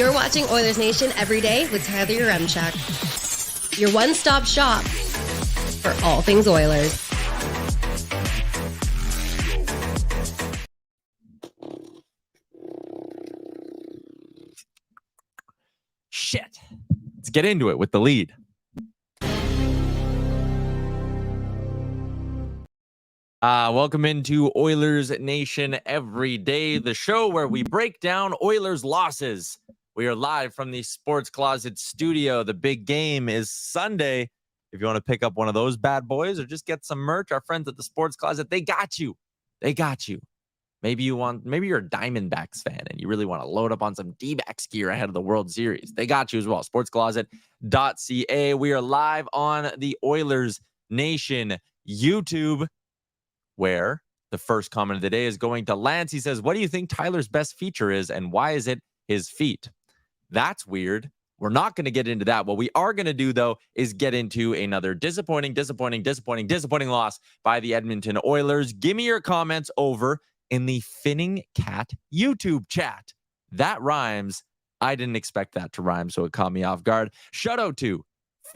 You're watching Oilers Nation Everyday with Tyler Yaremchuk. Your one-stop shop for all things Oilers. Shit. Let's get into it with the lead. Welcome into Oilers Nation Everyday, the show where we break down Oilers losses. We are live from the Sports Closet studio. The big game is Sunday. If you want to pick up one of those bad boys or just get some merch, our friends at the Sports Closet, they got you. They got you. Maybe you're a Diamondbacks fan and you really want to load up on some D-backs gear ahead of the World Series. They got you as well. Sportscloset.ca. We are live on the Oilers Nation YouTube, where the first comment of the day is going to Lance. He says, what do you think Tyler's best feature is, and why is it his feet? That's weird. We're not going to get into that. What we are going to do, though, is get into another disappointing loss by the Edmonton Oilers. Give me your comments over in the Finning Cat YouTube chat. That rhymes. I didn't expect that to rhyme, so it caught me off guard. Shout out to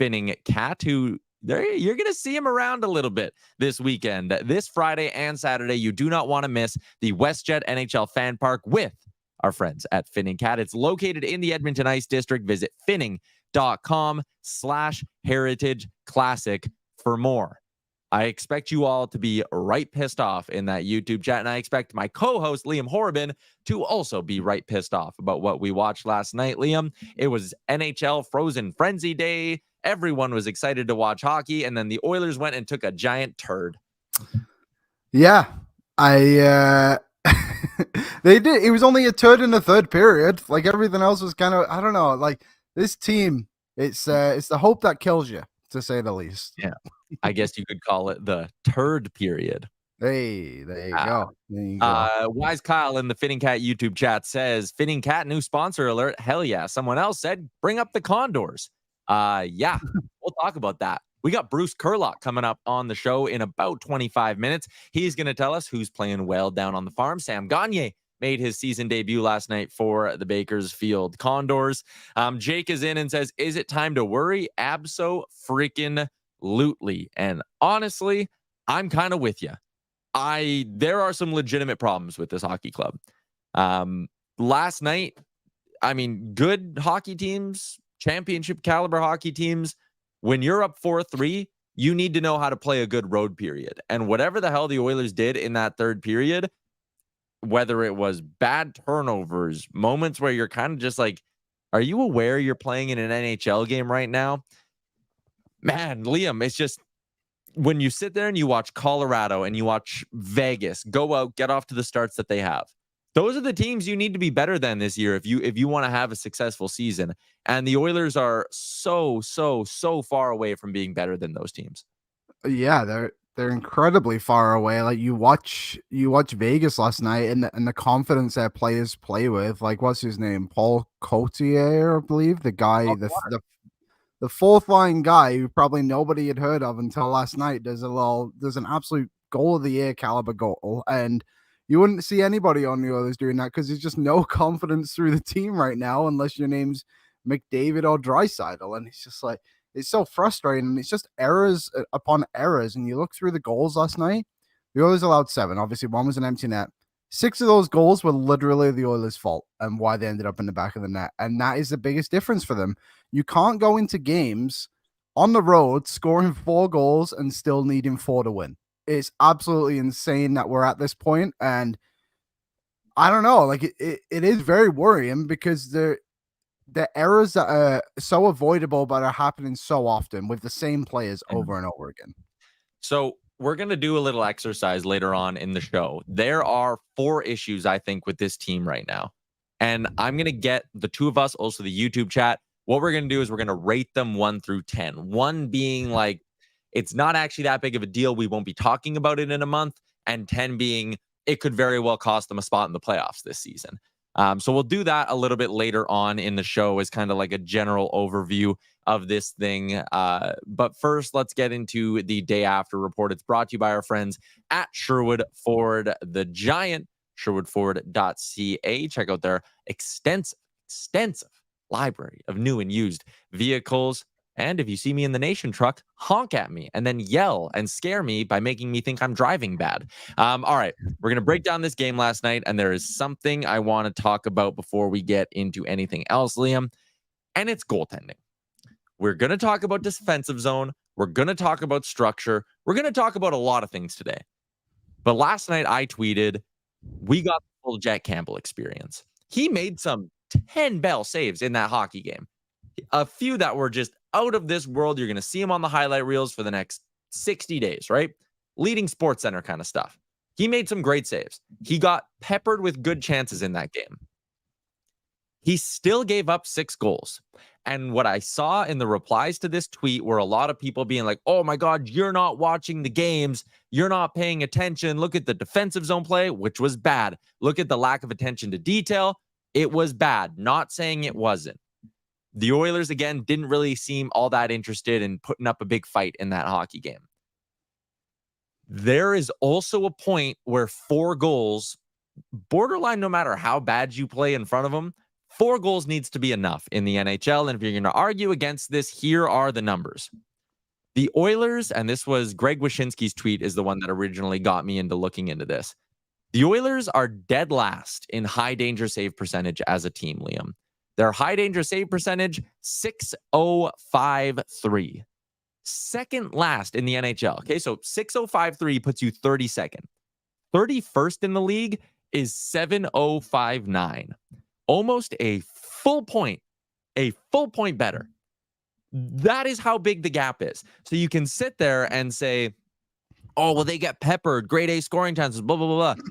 Finning Cat, who you're going to see him around a little bit this weekend. This Friday and Saturday, you do not want to miss the WestJet NHL Fan Park with our friends at Finning Cat. It's located in the Edmonton Ice District. Visit finning.com/heritage classic for more. I expect you all to be right pissed off in that YouTube chat, and I expect my co-host, Liam Horrobin, to also be right pissed off about what we watched last night. Liam, it was NHL Frozen Frenzy Day. Everyone was excited to watch hockey, and then the Oilers went and took a giant turd. Yeah, they did. It was only a turd in the third period. Like everything else was kind of, I don't know. Like this team, it's the hope that kills you, to say the least. Yeah, I guess you could call it the turd period. Hey, there you go. There you go. Wise Kyle in the Finning Cat YouTube chat says, Finning Cat, new sponsor alert. Hell yeah. Someone else said, bring up the Condors. Yeah, we'll talk about that. We got Bruce Curlock coming up on the show in about 25 minutes. He's going to tell us who's playing well down on the farm. Sam Gagner made his season debut last night for the Bakersfield Condors. Jake is in and says, is it time to worry? Abso-freaking-lutely. And honestly, I'm kind of with you. There are some legitimate problems with this hockey club. Last night, I mean, good hockey teams, championship caliber hockey teams, when you're up 4-3, you need to know how to play a good road period. And whatever the hell the Oilers did in that third period, whether it was bad turnovers, moments where you're kind of just like, are you aware you're playing in an NHL game right now? Man, Liam, it's just when you sit there and you watch Colorado and you watch Vegas go out, get off to the starts that they have. Those are the teams you need to be better than this year if you want to have a successful season. And the Oilers are so far away from being better than those teams. Yeah, they're incredibly far away. Like you watch Vegas last night and the confidence that players play with. Like what's his name? Paul Cotier, I believe, the guy, the fourth line guy who probably nobody had heard of until last night. There's an absolute goal of the year caliber goal, and you wouldn't see anybody on the Oilers doing that because there's just no confidence through the team right now unless your name's McDavid or Draisaitl. And it's just like, it's so frustrating. It's just errors upon errors. And you look through the goals last night, the Oilers allowed 7. Obviously, 1 was an empty net. 6 of those goals were literally the Oilers' fault and why they ended up in the back of the net. And that is the biggest difference for them. You can't go into games on the road scoring 4 goals and still needing 4 to win. It's absolutely insane that we're at this point, and I don't know. Like it is very worrying because the errors that are so avoidable but are happening so often with the same players over and over again. So we're gonna do a little exercise later on in the show. There are 4 issues I think with this team right now, and I'm gonna get the two of us, also the YouTube chat. What we're gonna do is we're gonna rate them 1 through 10. 1 being like, it's not actually that big of a deal. We won't be talking about it in a month. And 10 being, it could very well cost them a spot in the playoffs this season. So we'll do that a little bit later on in the show as kind of like a general overview of this thing. But first, let's get into the day after report. It's brought to you by our friends at Sherwood Ford, the Giant, sherwoodford.ca. Check out their extensive extensive library of new and used vehicles. And if you see me in the Nation truck, honk at me and then yell and scare me by making me think I'm driving bad. All right, we're going to break down this game last night, and there is something I want to talk about before we get into anything else, Liam, and it's goaltending. We're going to talk about defensive zone. We're going to talk about structure. We're going to talk about a lot of things today. But last night I tweeted, we got the full Jack Campbell experience. He made some 10 bell saves in that hockey game. A few that were just out of this world. You're going to see him on the highlight reels for the next 60 days, right? Leading Sports Center kind of stuff. He made some great saves. He got peppered with good chances in that game. He still gave up 6 goals. And what I saw in the replies to this tweet were a lot of people being like, oh my God, you're not watching the games. You're not paying attention. Look at the defensive zone play, which was bad. Look at the lack of attention to detail. It was bad. Not saying it wasn't. The Oilers, again, didn't really seem all that interested in putting up a big fight in that hockey game. There is also a point where 4 goals, borderline no matter how bad you play in front of them, 4 goals needs to be enough in the NHL. And if you're going to argue against this, here are the numbers. The Oilers, and this was Greg Wyshynski's tweet, is the one that originally got me into looking into this. The Oilers are dead last in high danger save percentage as a team, Liam. Their high danger save percentage, 6.053. Second last in the NHL. Okay, so 6.053 puts you 32nd. 31st in the league is 7.059. Almost a full point better. That is how big the gap is. So you can sit there and say, oh, well, they get peppered, grade A scoring chances, blah, blah, blah, blah.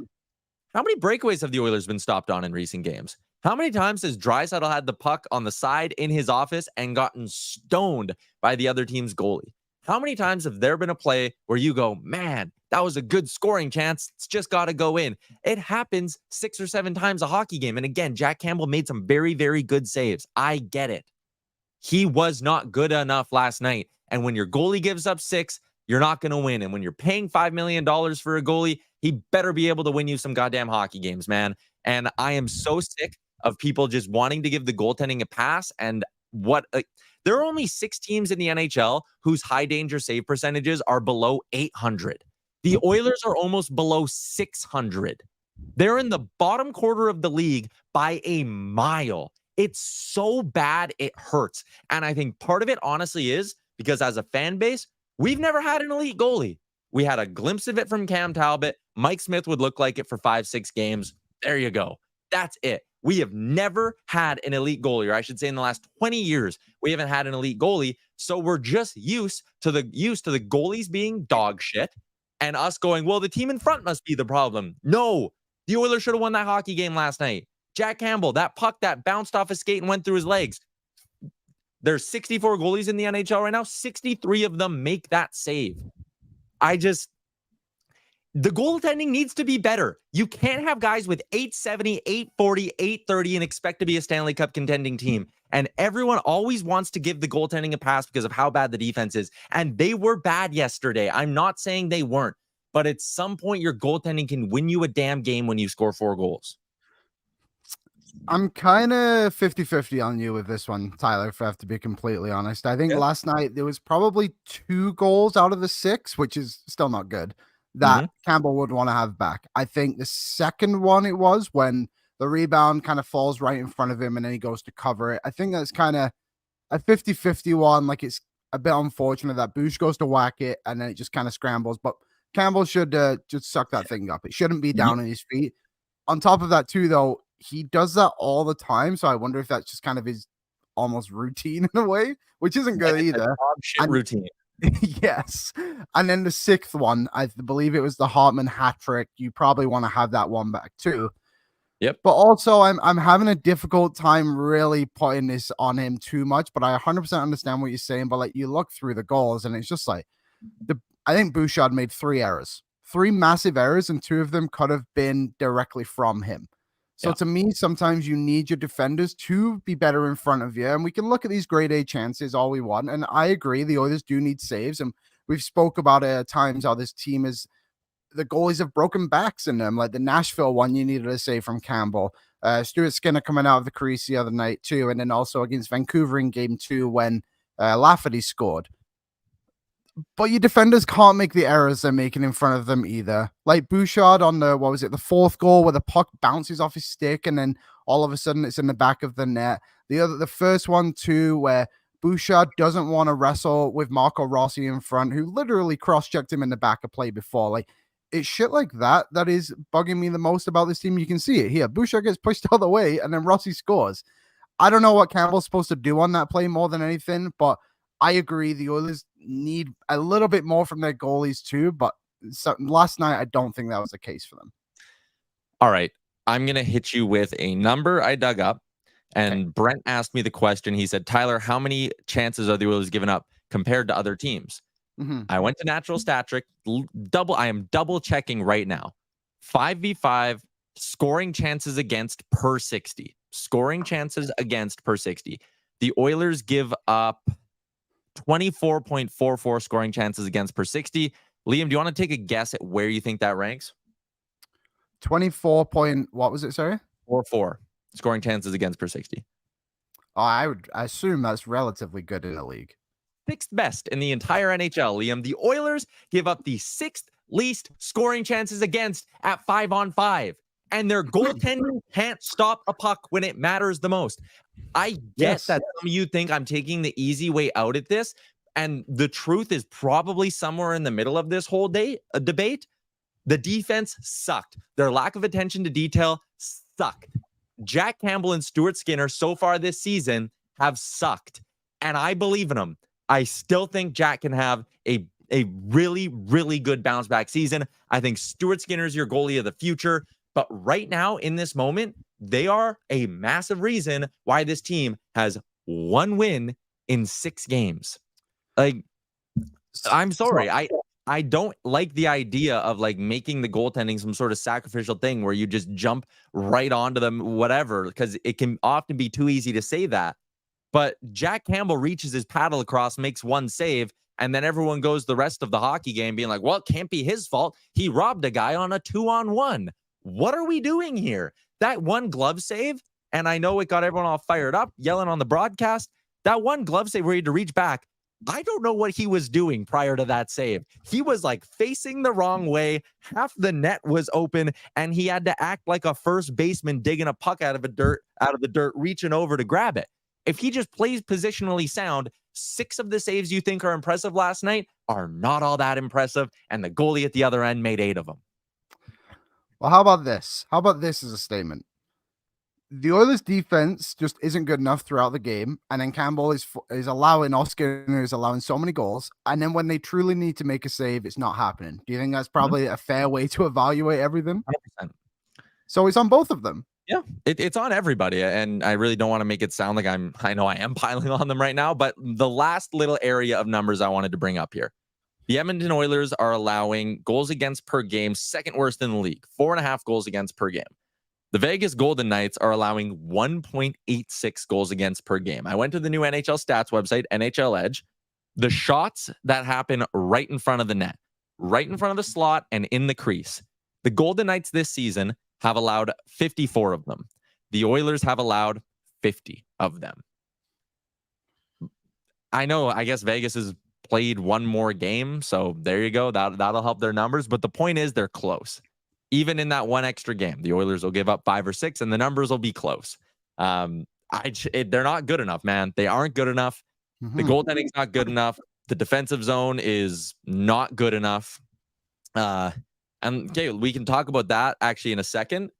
How many breakaways have the Oilers been stopped on in recent games? How many times has Draisaitl had the puck on the side in his office and gotten stoned by the other team's goalie? How many times have there been a play where you go, man, that was a good scoring chance. It's just got to go in. It happens 6 or 7 times a hockey game. And again, Jack Campbell made some very, very good saves. I get it. He was not good enough last night. And when your goalie gives up 6, you're not going to win. And when you're paying $5 million for a goalie, he better be able to win you some goddamn hockey games, man. And I am so sick of people just wanting to give the goaltending a pass. And there are only 6 teams in the NHL whose high danger save percentages are below 800. The Oilers are almost below 600. They're in the bottom quarter of the league by a mile. It's so bad, it hurts. And I think part of it, honestly, is because as a fan base, we've never had an elite goalie. We had a glimpse of it from Cam Talbot. Mike Smith would look like it for 5-6 games. There you go. That's it. We have never had an elite goalie, or I should say in the last 20 years, we haven't had an elite goalie. So we're just used to the goalies being dog shit and us going, well, the team in front must be the problem. No, the Oilers should have won that hockey game last night. Jack Campbell, that puck that bounced off his skate and went through his legs. There's 64 goalies in the NHL right now. 63 of them make that save. The goaltending needs to be better. You can't have guys with 870, 840, 830 and expect to be a Stanley Cup contending team. And everyone always wants to give the goaltending a pass because of how bad the defense is. And they were bad yesterday. I'm not saying they weren't. But at some point, your goaltending can win you a damn game when you score 4 goals. I'm kind of 50-50 on you with this one, Tyler, if I have to be completely honest. I think last night there was probably 2 goals out of the 6, which is still not good, that Campbell would want to have back. I think the second one it was when the rebound kind of falls right in front of him and then he goes to cover it. I think that's kind of a 50-50 one. Like, it's a bit unfortunate that Bush goes to whack it and then it just kind of scrambles. But Campbell should just suck that thing up. It shouldn't be down on his feet. On top of that, too, though, he does that all the time. So I wonder if that's just kind of his almost routine in a way, which isn't good either. Routine. Yes. And then the 6th one, I believe it was the Hartman hat trick. You probably want to have that one back too. Yep. But also I'm having a difficult time really putting this on him too much, but I 100% understand what you're saying. But like, you look through the goals and it's just like I think Bouchard made 3 errors, 3 massive errors, and 2 of them could have been directly from him. So to me, sometimes you need your defenders to be better in front of you. And we can look at these grade A chances all we want. And I agree, the Oilers do need saves. And we've spoke about it at times how this team is, the goalies have broken backs in them. Like the Nashville one, you needed a save from Campbell. Stuart Skinner coming out of the crease the other night too, and then also against Vancouver in game 2 when Lafferty scored. But your defenders can't make the errors they're making in front of them either. Like Bouchard on the 4th goal where the puck bounces off his stick and then all of a sudden it's in the back of the net. The first one too, where Bouchard doesn't want to wrestle with Marco Rossi in front, who literally cross-checked him in the back of play before. Like, it's shit like that that is bugging me the most about this team. You can see it here. Bouchard gets pushed out of the way and then Rossi scores. I don't know what Campbell's supposed to do on that play more than anything, but I agree. The Oilers need a little bit more from their goalies too, but last night, I don't think that was the case for them. All right. I'm going to hit you with a number I dug up. And Brent asked me the question. He said, Tyler, how many chances are the Oilers giving up compared to other teams? I went to Natural Stat Trick. I am double checking right now. 5v5 scoring chances against per 60. Scoring chances against per 60. The Oilers give up 24.44 scoring chances against per 60. Liam, do you want to take a guess at where you think that ranks? 24 point, what was it, sorry? 4 scoring chances against per 60. Oh, I assume that's relatively good in the league. 6th best in the entire NHL, Liam. The Oilers give up the 6th least scoring chances against at 5-on-5. And their goaltending can't stop a puck when it matters the most. I get that some of you think I'm taking the easy way out at this. And the truth is probably somewhere in the middle of this whole debate. The defense sucked. Their lack of attention to detail sucked. Jack Campbell and Stuart Skinner so far this season have sucked. And I believe in them. I still think Jack can have a really, really good bounce back season. I think Stuart Skinner is your goalie of the future. But right now, in this moment, they are a massive reason why this team has 1 win in 6 games. Like, I'm sorry. I don't like the idea of like making the goaltending some sort of sacrificial thing where you just jump right onto them, whatever, because it can often be too easy to say that. But Jack Campbell reaches his paddle across, makes 1 save, and then everyone goes the rest of the hockey game being like, well, it can't be his fault. He robbed a guy on a 2-on-1. What are we doing here? That 1 glove save, and I know it got everyone all fired up, yelling on the broadcast. That 1 glove save where he had to reach back, I don't know what he was doing prior to that save. He was like facing the wrong way. Half the net was open, and he had to act like a first baseman digging a puck out of the dirt, reaching over to grab it. If he just plays positionally sound, 6 of the saves you think are impressive last night are not all that impressive, and the goalie at the other end made 8 of them. Well, how about this? How about this as a statement? The Oilers defense just isn't good enough throughout the game, and then Campbell is allowing Skinner is allowing so many goals, and then when they truly need to make a save, it's not happening. Do you think that's probably a fair way to evaluate everything? 100%. So it's on both of them. Yeah, it's on everybody, and I really don't want to make it sound like I know I am piling on them right now, but the last little area of numbers I wanted to bring up here. The Edmonton Oilers are allowing goals against per game, 2nd worst in the league, 4.5 goals against per game. The Vegas Golden Knights are allowing 1.86 goals against per game. I went to the new NHL stats website, NHL Edge. The shots that happen right in front of the net, right in front of the slot and in the crease. The Golden Knights this season have allowed 54 of them. The Oilers have allowed 50 of them. I know, I guess Vegas has played 1 more game, so there you go. That'll help their numbers, but the point is they're close. Even in that 1 extra game, the Oilers will give up 5 or 6, and the numbers will be close. They're not good enough, man. They aren't good enough. The goaltending's not good enough. The defensive zone is not good enough. And okay, we can talk about that actually in a second.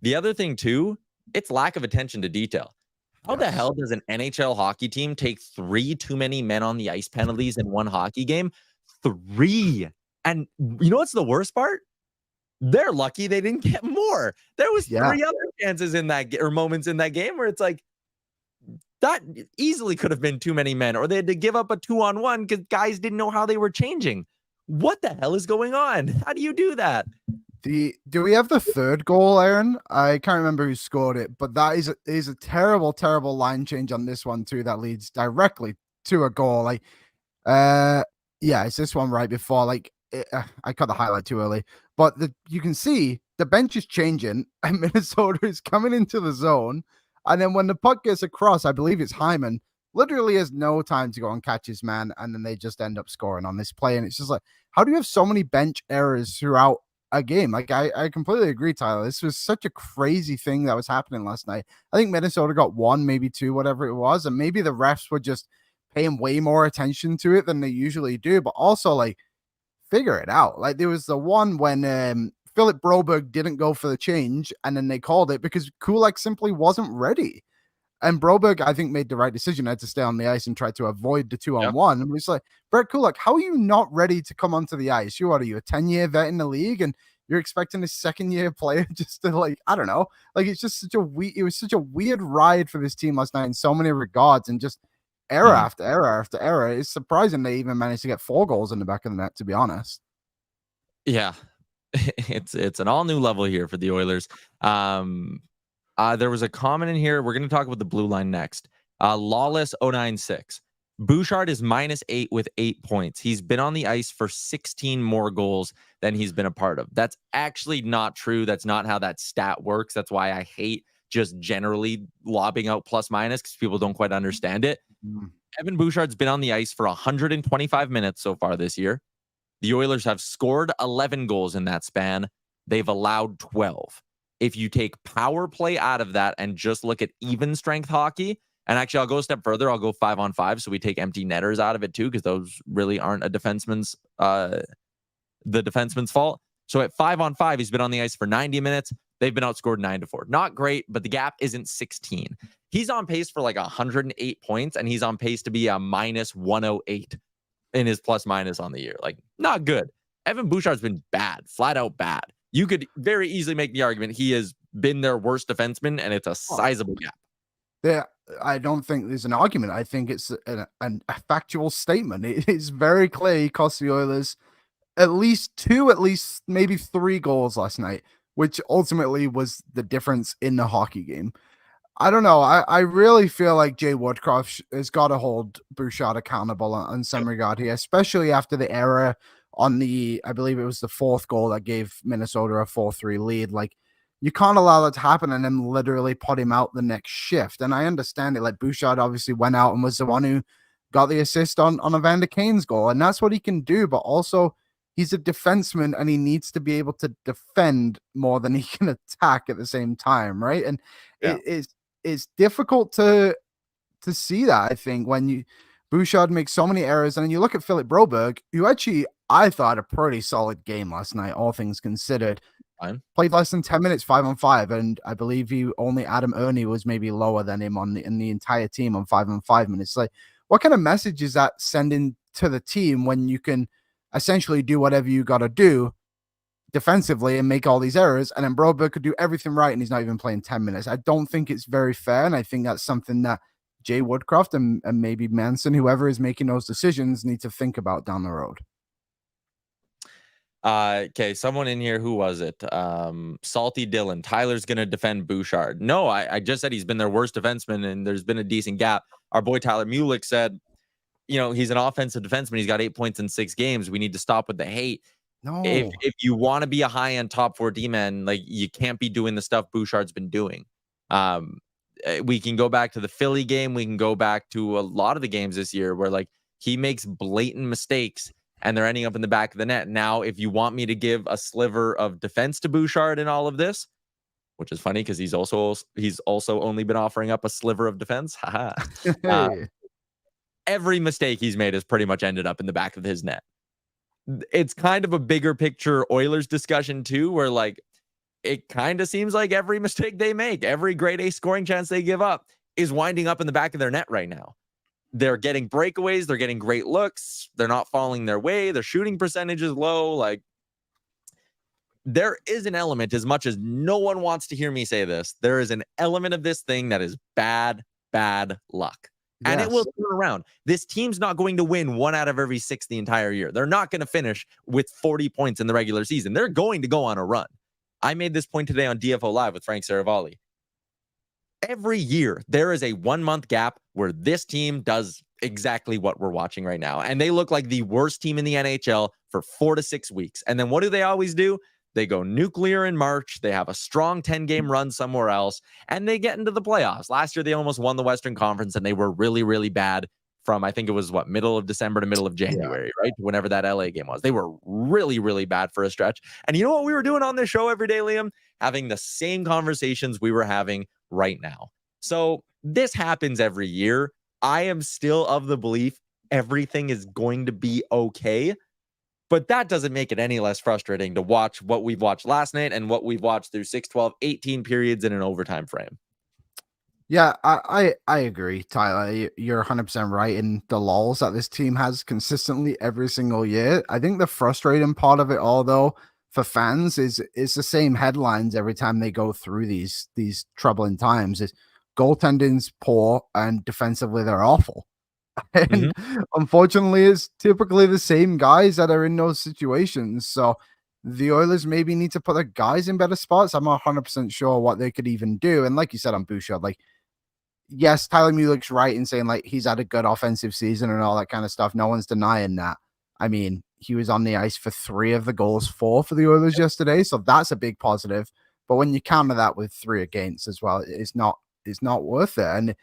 The other thing too, it's lack of attention to detail. How the hell does an NHL hockey team take 3 too many men on the ice penalties in 1 hockey game? 3. And you know what's the worst part? They're lucky they didn't get more. There was 3 other chances in that or moments in that game where it's like that easily could have been too many men, or they had to give up a 2-on-1 because guys didn't know how they were changing. What the hell is going on? How do you do that? Do we have the 3rd goal, Aaron? I can't remember who scored it, but that is a terrible, terrible line change on this one too that leads directly to a goal. Like, it's this one right before. Like, I cut the highlight too early, but you can see the bench is changing and Minnesota is coming into the zone. And then when the puck gets across, I believe it's Hyman, literally has no time to go and catch his man. And then they just end up scoring on this play. And it's just like, how do you have so many bench errors throughout a game? Like, I completely agree, Tyler. This was such a crazy thing that was happening last night. I think Minnesota got 1, maybe 2, whatever it was. And maybe the refs were just paying way more attention to it than they usually do. But also, like, figure it out. Like, there was the one when Philip Broberg didn't go for the change, and then they called it because Kulak simply wasn't ready. And Broberg, I think, made the right decision. Had to stay on the ice and try to avoid the 2-on-1. And it's like, Brett Kulak, how are you not ready to come onto the ice? Are you a 10-year vet in the league, and you're expecting a second-year player just to, like, I don't know. Like, it's just it was such a weird ride for this team last night in so many regards, and just error after error after error. It's surprising they even managed to get 4 goals in the back of the net, to be honest. Yeah, it's an all new level here for the Oilers. There was a comment in here. We're going to talk about the blue line next. Lawless 096. Bouchard is -8 with 8 points. He's been on the ice for 16 more goals than he's been a part of. That's actually not true. That's not how that stat works. That's why I hate just generally lobbing out plus minus, because people don't quite understand it. Evan Bouchard's been on the ice for 125 minutes so far this year. The Oilers have scored 11 goals in that span. They've allowed 12. If you take power play out of that and just look at even strength hockey, and actually I'll go a step further, I'll go 5-on-5, so we take empty netters out of it too, because those really aren't a defenseman's the defenseman's fault. So at 5-on-5, he's been on the ice for 90 minutes. They've been outscored 9-4. Not great, but the gap isn't 16. He's on pace for like 108 points, and he's on pace to be a -108 in his plus minus on the year. Like, not good. Evan Bouchard's been bad, flat out bad. You could very easily make the argument he has been their worst defenseman, and it's a sizable gap. Yeah, I don't think there's an argument. I think it's a factual statement. It is very clear he cost the Oilers at least 2, at least maybe 3 goals last night, which ultimately was the difference in the hockey game. I don't know. I really feel like Jay Woodcroft has got to hold Bouchard accountable in some regard here, especially after the error on I believe it was the 4th goal that gave Minnesota a 4-3 lead. Like, you can't allow that to happen and then literally put him out the next shift. And I understand it. Like, Bouchard obviously went out and was the one who got the assist on Evander Kane's goal. And that's what he can do. But also, he's a defenseman and he needs to be able to defend more than he can attack at the same time, right? And it's difficult to see that, I think, when Bouchard makes so many errors. And then you look at Philip Broberg, who actually, I thought, a pretty solid game last night, all things considered. Fine. Played less than 10 minutes, 5-on-5, and I believe only Adam Ernie was maybe lower than him in the entire team on 5-on-5 minutes. Like, what kind of message is that sending to the team when you can essentially do whatever you got to do defensively and make all these errors, and then Broberg could do everything right and he's not even playing 10 minutes? I don't think it's very fair, and I think that's something that Jay Woodcroft and maybe Manson, whoever is making those decisions, need to think about down the road. Okay, someone in here, who was it? Salty Dylan. Tyler's gonna defend Bouchard. No, I just said he's been their worst defenseman and there's been a decent gap. Our boy Tyler Mulick said, he's an offensive defenseman. He's got 8 points in 6 games. We need to stop with the hate. No. If you want to be a high-end top 4 D-man, like, you can't be doing the stuff Bouchard's been doing. We can go back to the Philly game. We can go back to a lot of the games this year where, like, he makes blatant mistakes and they're ending up in the back of the net. Now, if you want me to give a sliver of defense to Bouchard in all of this, which is funny because he's also only been offering up a sliver of defense. Every mistake he's made has pretty much ended up in the back of his net. It's kind of a bigger picture Oilers discussion too, where, like, it kind of seems like every mistake they make, every grade A scoring chance they give up is winding up in the back of their net right now. They're getting breakaways. They're getting great looks. They're not falling their way. Their shooting percentage is low. Like, there is an element, as much as no one wants to hear me say this, there is an element of this thing that is bad luck. And it will turn around. This team's not going to win 1 out of every 6 the entire year. They're not going to finish with 40 points in the regular season. They're going to go on a run. I made this point today on DFO Live with Frank Saravalli. Every year, there is a 1-month gap where this team does exactly what we're watching right now. And they look like the worst team in the NHL for 4 to 6 weeks. And then what do they always do? they go nuclear in March, they have a strong 10-game run somewhere else, and they get into the playoffs. Last year, they almost won the Western Conference, and they were really, really bad from, I think it was, middle of December to middle of January, right? Whenever that LA game was. They were really, really bad for a stretch. And you know what we were doing on this show every day, Liam? Having the same conversations we were having right now. So this happens every year. I am still of the belief everything is going to be okay. But that doesn't make it any less frustrating to watch what we've watched last night and what we've watched through 6, 12, 18 periods in an overtime frame. Yeah, I agree, Tyler. You're 100% right in the lulls that this team has consistently every single year. I think the frustrating part of it all, though, for fans is the same headlines every time they go through these troubling times. Is goaltending's poor and defensively they're awful. And unfortunately, it's typically the same guys that are in those situations. So the Oilers maybe need to put their guys in better spots. I'm not 100% sure what they could even do. And like you said on Bouchard, like, yes, Tyler Mulick's right in saying like he's had a good offensive season and all that kind of stuff. No one's denying that. I mean, he was on the ice for 3 of the goals, 4 for the Oilers yesterday. So that's a big positive. But when you counter that with 3 against as well, it's not worth it. And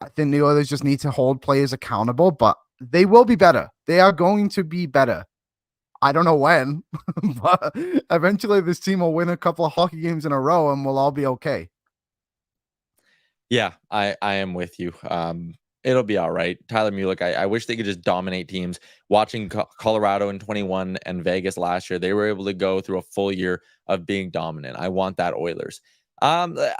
I think the Oilers just need to hold players accountable, but they will be better. They are going to be better. I don't know when, but eventually this team will win a couple of hockey games in a row and we'll all be okay. Yeah, I am with you. It'll be all right. Tyler Mulick, I wish they could just dominate teams. Watching Colorado in 21 and Vegas last year, they were able to go through a full year of being dominant. I want that Oilers.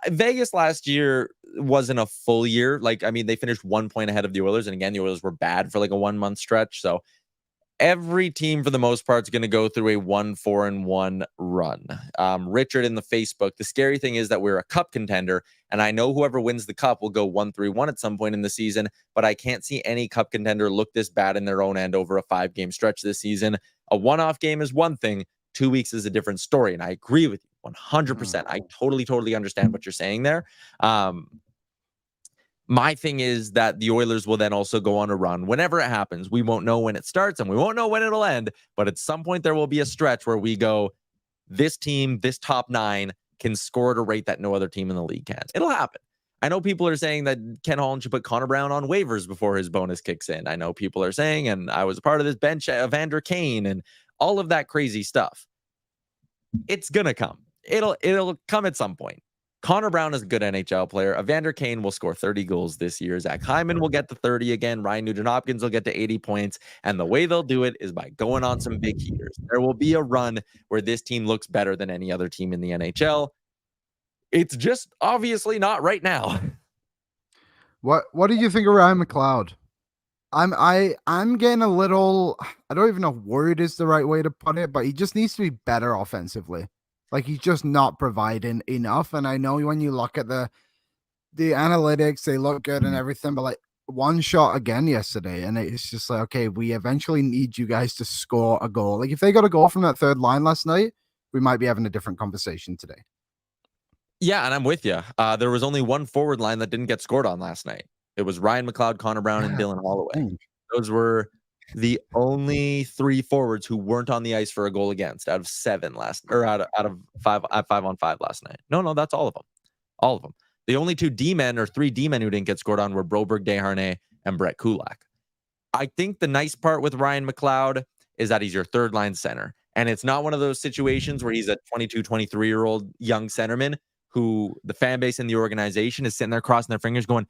Vegas last year wasn't a full year. Like, I mean, they finished 1 point ahead of the Oilers. And again, the Oilers were bad for like a 1-month stretch. So every team for the most part is going to go through a 1-4-1 run. Richard in the Facebook, the scary thing is that we're a cup contender. And I know whoever wins the cup will go 1-3-1 at some point in the season, but I can't see any cup contender look this bad in their own end over a 5-game stretch this season. A one-off game is one thing. 2 weeks is a different story. And I agree with you 100%. I totally understand what you're saying there. My thing is that the Oilers will then also go on a run. Whenever it happens, we won't know when it starts and we won't know when it'll end. But at some point, there will be a stretch where we go, this team, this top 9 can score at a rate that no other team in the league can. It'll happen. I know people are saying that Ken Holland should put Connor Brown on waivers before his bonus kicks in. I know people are saying, and I was a part of this bench, Evander Kane and all of that crazy stuff. It's going to come. It'll come at some point. Connor Brown is a good NHL player. Evander Kane will score 30 goals this year. Zach Hyman will get to 30 again. Ryan Nugent-Hopkins will get to 80 points. And the way they'll do it is by going on some big heaters. There will be a run where this team looks better than any other team in the NHL. It's just obviously not right now. What do you think of Ryan McLeod? I'm getting a little, I don't even know worried is the right way to put it, but he just needs to be better offensively. Like, he's just not providing enough. And I know when you look at the analytics, they look good and everything, but like, one shot again yesterday, and it's just like, okay, we eventually need you guys to score a goal. Like, if they got a goal from that third line last night, we might be having a different conversation today. Yeah, and I'm with you. There was only one forward line that didn't get scored on last night. It was Ryan McLeod, Connor Brown, and Dylan Holloway. Those were the only 3 forwards who weren't on the ice for a goal against out of 7 out of 5-on-5 last night. No, that's all of them. All of them. The only 2 D-men or 3 D-men who didn't get scored on were Broberg, Duhaime, and Brett Kulak. I think the nice part with Ryan McLeod is that he's your third line center. And it's not one of those situations where he's a 22, 23-year-old young centerman who the fan base and the organization is sitting there crossing their fingers going,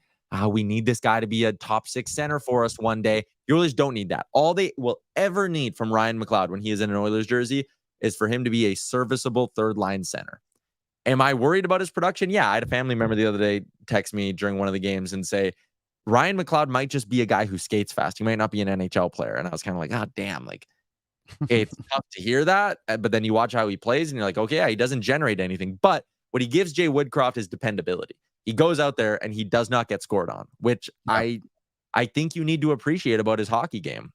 we need this guy to be a top 6 center for us one day. The Oilers don't need that. All they will ever need from Ryan McLeod when he is in an Oilers jersey is for him to be a serviceable third line center. Am I worried about his production? Yeah, I had a family member the other day text me during one of the games and say, Ryan McLeod might just be a guy who skates fast. He might not be an NHL player. And I was kind of like, damn, like, it's tough to hear that. But then you watch how he plays and you're like, okay, yeah, he doesn't generate anything. But what he gives Jay Woodcroft is dependability. He goes out there and he does not get scored on, which I think you need to appreciate about his hockey game.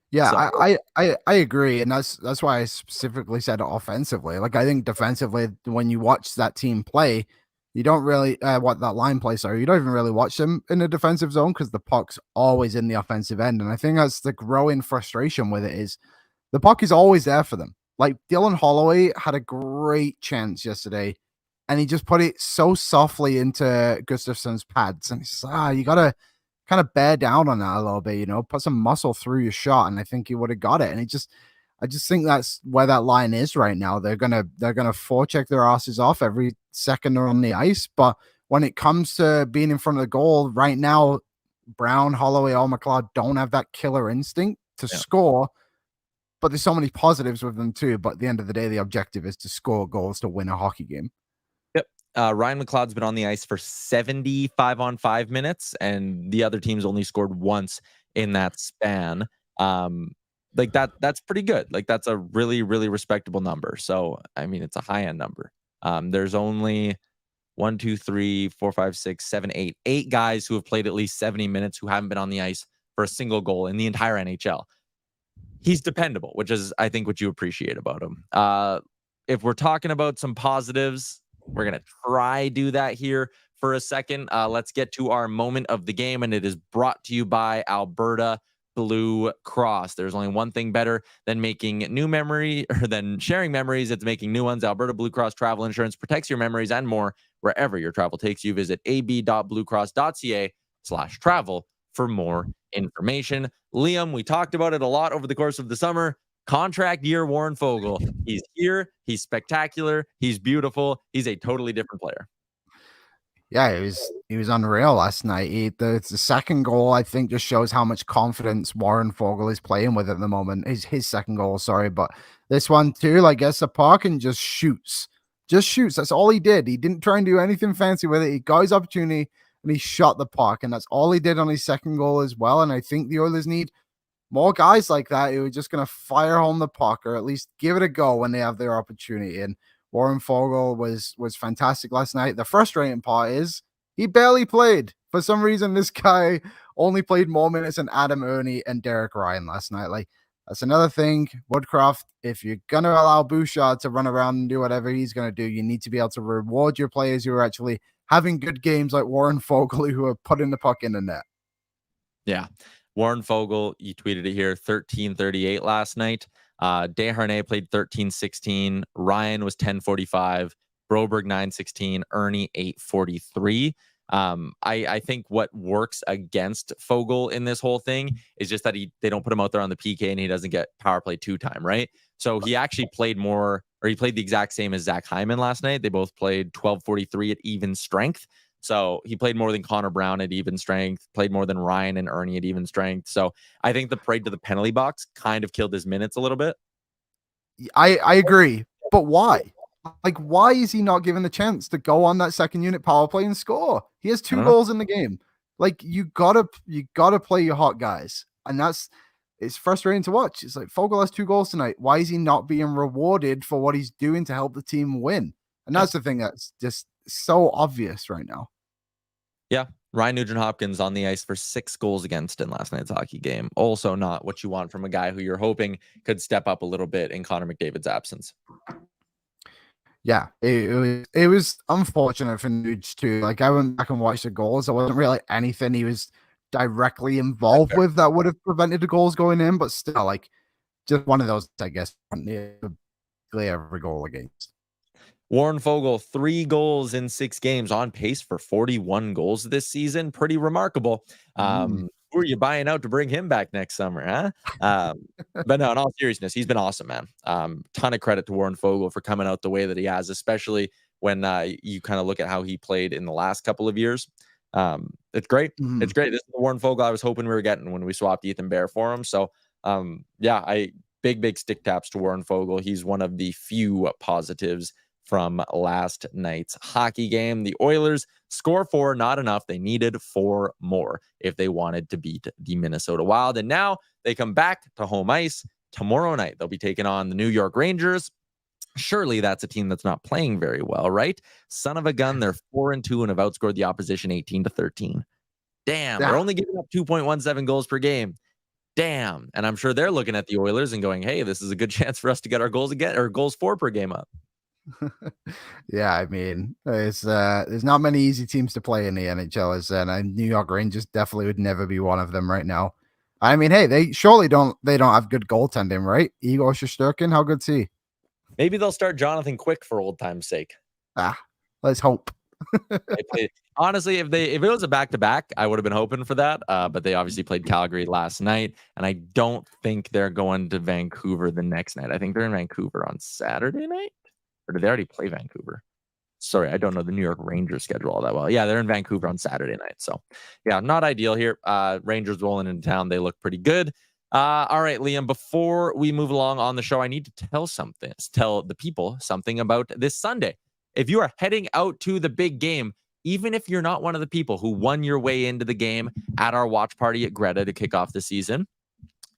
Yeah, so. I agree. And that's why I specifically said offensively. Like, I think defensively, when you watch that team play, you don't really what that line play, sorry, you don't even really watch them in the defensive zone because the puck's always in the offensive end. And I think that's the growing frustration with it is the puck is always there for them. Like Dylan Holloway had a great chance yesterday, and he just put it so softly into Gustafsson's pads. And it's you gotta kind of bear down on that a little bit, put some muscle through your shot, and I think he would have got it. And I just think that's where that line is right now. They're gonna forecheck their asses off every second they're on the ice, but when it comes to being in front of the goal right now, Brown, Holloway, or McLeod don't have that killer instinct to score. But there's so many positives with them too. But at the end of the day, the objective is to score goals to win a hockey game. Yep. Ryan McLeod's been on the ice for 75 on 5 minutes, and the other team's only scored once in that span. Like that's pretty good. Like that's a really, really respectable number. So, I mean, it's a high-end number. There's only 1, 2, 3, 4, 5, 6, 7, 8 guys who have played at least 70 minutes who haven't been on the ice for a single goal in the entire NHL. He's dependable, which is, I think, what you appreciate about him. If we're talking about some positives, we're going to try do that here for a second. Let's get to our moment of the game, and it is brought to you by Alberta Blue Cross. There's only one thing better than making new memory or than sharing memories. It's making new ones. Alberta Blue Cross Travel Insurance protects your memories and more wherever your travel takes you. Visit ab.bluecross.ca/travel for more information. Liam, we talked about it a lot over the course of the summer. Contract year Warren Foegele. He's here. He's spectacular. He's beautiful. He's a totally different player. Yeah, he was unreal last night. The second goal, I think, just shows how much confidence Warren Foegele is playing with at the moment. His second goal, sorry, but this one too, like, gets the puck and just shoots. Just shoots. That's all he did. He didn't try and do anything fancy with it. He got his opportunity and he shot the puck, and that's all he did on his second goal as well. And I think the Oilers need more guys like that who are just going to fire home the puck or at least give it a go when they have their opportunity. And Warren Foegele was fantastic last night. The frustrating part is he barely played. For some reason, this guy only played more minutes than Adam Ernie and Derek Ryan last night. Like, that's another thing. Woodcroft, if you're going to allow Bouchard to run around and do whatever he's going to do, you need to be able to reward your players who are actually having good games like Warren Foegele, who are putting the puck in the net. Yeah. Warren Foegele, you tweeted it here, 13:38 last night. Desharnais played 13:16. Ryan was 10:45. Broberg 9:16. Ernie 8:43. I think what works against Foegele in this whole thing is just that they don't put him out there on the PK and he doesn't get power play 2 time, right? So he actually played more, or he played the exact same as Zach Hyman last night. They both played 12:43 at even strength. So he played more than Connor Brown at even strength, played more than Ryan and Ernie at even strength. So I think the parade to the penalty box kind of killed his minutes a little bit. I agree, but why? Like, why is he not given the chance to go on that second unit power play and score? He has 2 goals in the game. Like, you gotta play your hot guys, and it's frustrating to watch. It's like Foegele has 2 goals tonight. Why is he not being rewarded for what he's doing to help the team win? And that's the thing that's just so obvious right now. Yeah. Ryan Nugent-Hopkins on the ice for 6 goals against in last night's hockey game. Also not what you want from a guy who you're hoping could step up a little bit in Connor McDavid's absence. Yeah, it was unfortunate for Nuge too. Like, I went back and watched the goals. There wasn't really anything he was directly involved with that would have prevented the goals going in, but still, like, just one of those, I guess, every goal against. Warren Foegele, 3 goals in 6 games, on pace for 41 goals this season. Pretty remarkable. Who are you buying out to bring him back next summer, huh? But no, in all seriousness, he's been awesome, man. Ton of credit to Warren Foegele for coming out the way that he has, especially when you kind of look at how he played in the last couple of years. It's great. It's great. This is the Warren Foegele I was hoping we were getting when we swapped Ethan Bear for him. So, yeah, big stick taps to Warren Foegele. He's one of the few positives from last night's hockey game. The Oilers score 4, not enough. They needed 4 more if they wanted to beat the Minnesota Wild. And now they come back to home ice tomorrow night. They'll be taking on the New York Rangers. Surely that's a team that's not playing very well, right? Son of a gun, they're 4-2 and have outscored the opposition 18-13. Damn, they're only giving up 2.17 goals per game. Damn. And I'm sure they're looking at the Oilers and going, hey, this is a good chance for us to get our goals again, or goals 4 per game up. Yeah, I mean, there's not many easy teams to play in the NHL, and New York Rangers definitely would never be one of them right now. I mean, hey, they surely don't have good goaltending, right? Igor Shesterkin, how good's he? Maybe they'll start Jonathan Quick for old time's sake. Let's hope. Honestly, if it was a back-to-back, I would have been hoping for that. But they obviously played Calgary last night, and I don't think they're going to Vancouver the next night. I think they're in Vancouver on Saturday night. Or did they already play Vancouver? Sorry, I don't know the New York Rangers schedule all that well. Yeah, they're in Vancouver on Saturday night. So, yeah, not ideal here. Rangers rolling into town. They look pretty good. All right, Liam, before we move along on the show, I need to tell the people something about this Sunday. If you are heading out to the big game, even if you're not one of the people who won your way into the game at our watch party at Greta to kick off the season,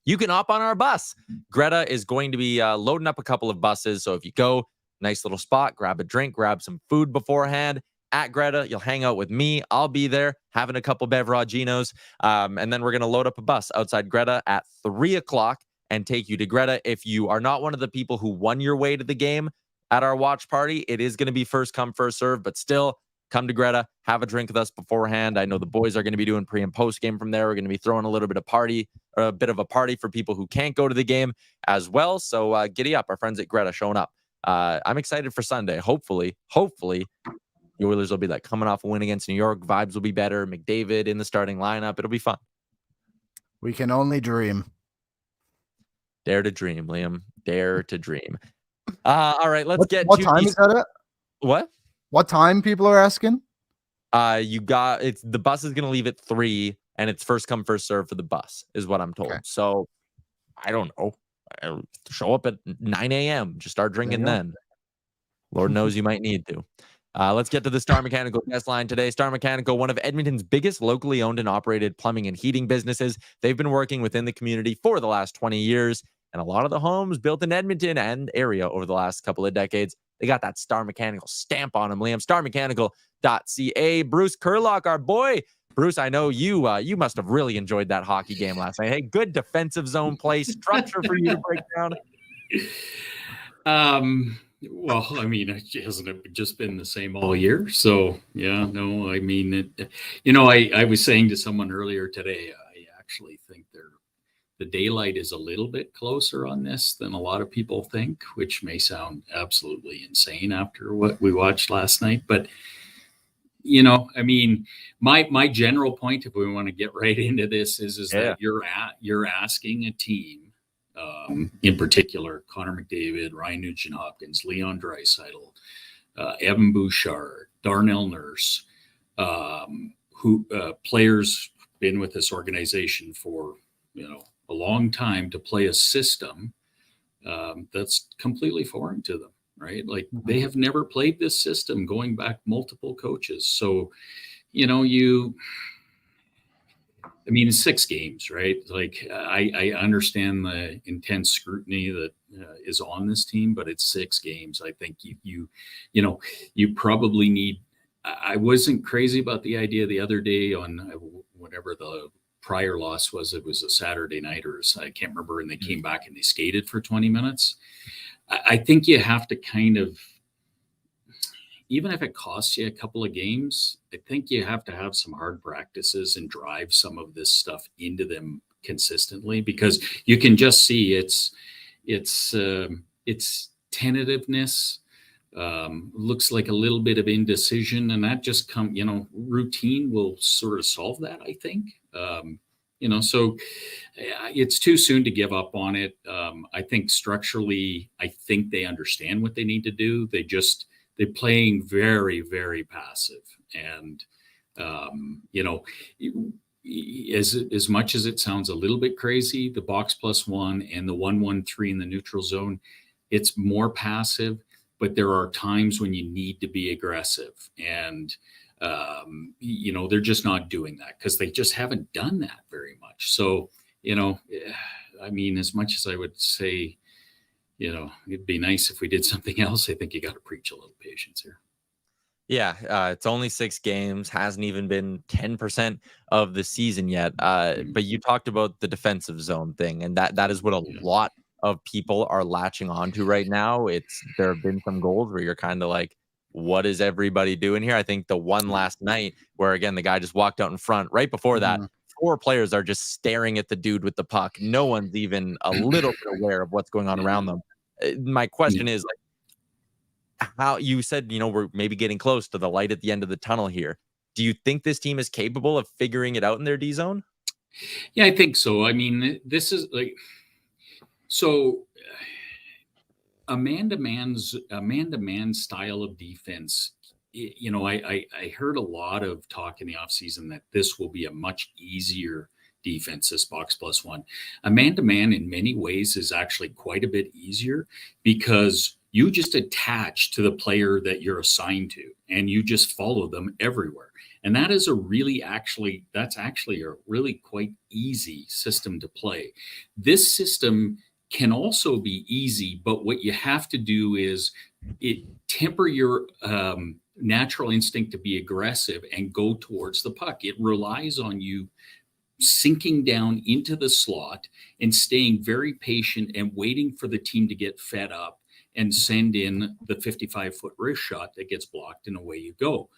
you can hop on our bus. Greta is going to be loading up a couple of buses. So if you go, nice little spot, grab a drink, grab some food beforehand. At Greta, you'll hang out with me. I'll be there having a couple beveraginos. And then we're going to load up a bus outside Greta at 3 o'clock and take you to Greta. If you are not one of the people who won your way to the game at our watch party, it is going to be first come, first serve, but still come to Greta, have a drink with us beforehand. I know the boys are going to be doing pre and post game from there. We're going to be throwing a bit of a party for people who can't go to the game as well. So giddy up, our friends at Greta showing up. I'm excited for Sunday. Hopefully the Oilers will be like coming off a win against New York. Vibes will be better. McDavid in the starting lineup. It'll be fun. We can only dream. Dare to dream, Liam. Dare to dream. All right, let's get what to time is that at? What time people are asking? The bus is gonna leave at 3, and it's first come, first serve for the bus, is what I'm told. Okay. So I don't know. Show up at 9 a.m. Just start drinking then. Lord knows you might need to. Let's get to the Star Mechanical guest line today. Star Mechanical, one of Edmonton's biggest locally owned and operated plumbing and heating businesses. They've been working within the community for the last 20 years, and a lot of the homes built in Edmonton and area over the last couple of decades, they got that Star Mechanical stamp on them, Liam. StarMechanical.ca. Bruce Curlock, our boy. Bruce, I know you must have really enjoyed that hockey game last night. Hey, good defensive zone play, structure for you to break down. Well, I mean, hasn't it just been the same all year? So, yeah, no, I mean, I was saying to someone earlier today, I actually think the daylight is a little bit closer on this than a lot of people think, which may sound absolutely insane after what we watched last night. But, I mean, my general point, if we want to get right into this, is that you're asking a team, in particular, Connor McDavid, Ryan Nugent-Hopkins, Leon Draisaitl, Evan Bouchard, Darnell Nurse, who players been with this organization for a long time, to play a system that's completely foreign to them, right? Like they have never played this system going back multiple coaches. So, I mean, it's 6 games, right? Like I understand the intense scrutiny that is on this team, but it's 6 games. I think you probably need. I wasn't crazy about the idea the other day on whatever the prior loss was. It was a Saturday night, or I can't remember, and they came back and they skated for 20 minutes. I think you have to kind of, even if it costs you a couple of games, I think you have to have some hard practices and drive some of this stuff into them consistently, because you can just see it's tentativeness, looks like a little bit of indecision, and that just routine will sort of solve that, I think. So it's too soon to give up on it. I think structurally, I think they understand what they need to do. They're playing very, very passive. And, as much as it sounds a little bit crazy, the box +1 and the 1-1-3 in the neutral zone, it's more passive, but there are times when you need to be aggressive. And, they're just not doing that because they just haven't done that very much. So, I mean, as much as I would say, it'd be nice if we did something else, I think you got to preach a little patience here. Yeah, it's only 6 games, hasn't even been 10% of the season yet. But you talked about the defensive zone thing, and that is what a lot of people are latching onto right now. There have been some goals where you're kind of like, what is everybody doing here? I think the one last night where, again, the guy just walked out in front. Right before that, 4 players are just staring at the dude with the puck. No one's even a little bit aware of what's going on around them. My question is, like, how you said, we're maybe getting close to the light at the end of the tunnel here. Do you think this team is capable of figuring it out in their D zone? Yeah, I think so. I mean, this is like, so a man-to-man style of defense. I heard a lot of talk in the offseason that this will be a much easier defense, this box plus one. A man-to-man in many ways is actually quite a bit easier because you just attach to the player that you're assigned to and you just follow them everywhere. And that is that's actually a really quite easy system to play. This system can also be easy, but what you have to do is temper your natural instinct to be aggressive and go towards the puck. It relies on you sinking down into the slot and staying very patient and waiting for the team to get fed up and send in the 55-foot wrist shot that gets blocked, and away you go.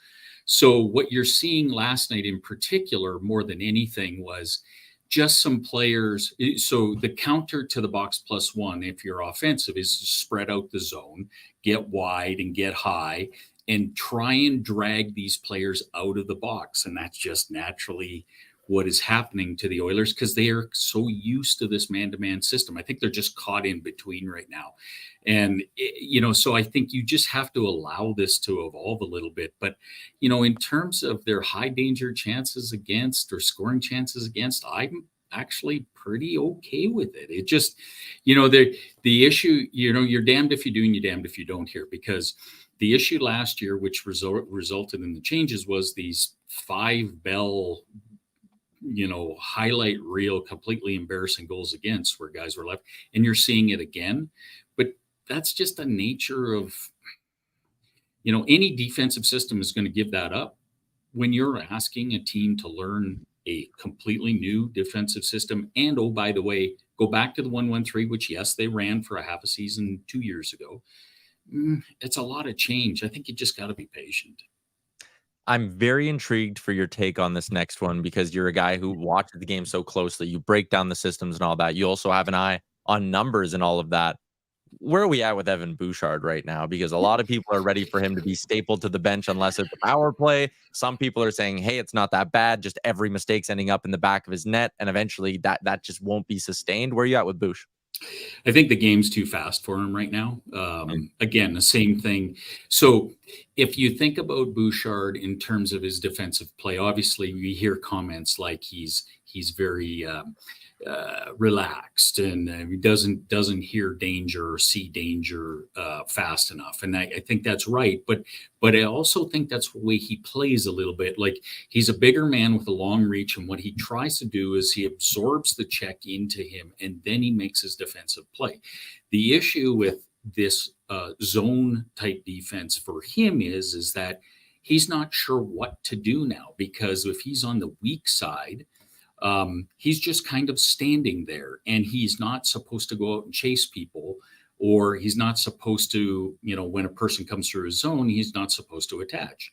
So what you're seeing last night in particular, more than anything, was just some players. So the counter to the box plus one, if you're offensive, is to spread out the zone, get wide and get high, and try and drag these players out of the box. And that's just naturally what is happening to the Oilers because they are so used to this man-to-man system. I think they're just caught in between right now. And, so I think you just have to allow this to evolve a little bit. But, in terms of their high danger chances against or scoring chances against, I'm actually pretty okay with it. It just, the issue, you're damned if you do and you're damned if you don't here, because the issue last year, which resulted in the changes, was these 5 Bell highlight reel, completely embarrassing goals against where guys were left. And you're seeing it again. But that's just the nature of, any defensive system is going to give that up. When you're asking a team to learn a completely new defensive system, and, oh, by the way, go back to the 1-1-3, which, yes, they ran for a half a season 2 years ago. It's a lot of change. I think you just got to be patient. I'm very intrigued for your take on this next one because you're a guy who watches the game so closely. You break down the systems and all that. You also have an eye on numbers and all of that. Where are we at with Evan Bouchard right now? Because a lot of people are ready for him to be stapled to the bench unless it's a power play. Some people are saying, hey, it's not that bad. Just every mistake's ending up in the back of his net. And eventually that just won't be sustained. Where are you at with Bouch? I think the game's too fast for him right now. Again, the same thing. So if you think about Bouchard in terms of his defensive play, obviously we hear comments like he's very relaxed and he doesn't hear danger or see danger fast enough. And I think that's right. But I also think that's the way he plays a little bit. Like, he's a bigger man with a long reach. And what he tries to do is he absorbs the check into him and then he makes his defensive play. The issue with this zone type defense for him is that he's not sure what to do now, because if he's on the weak side, he's just kind of standing there and he's not supposed to go out and chase people, or he's not supposed to, when a person comes through his zone, he's not supposed to attach.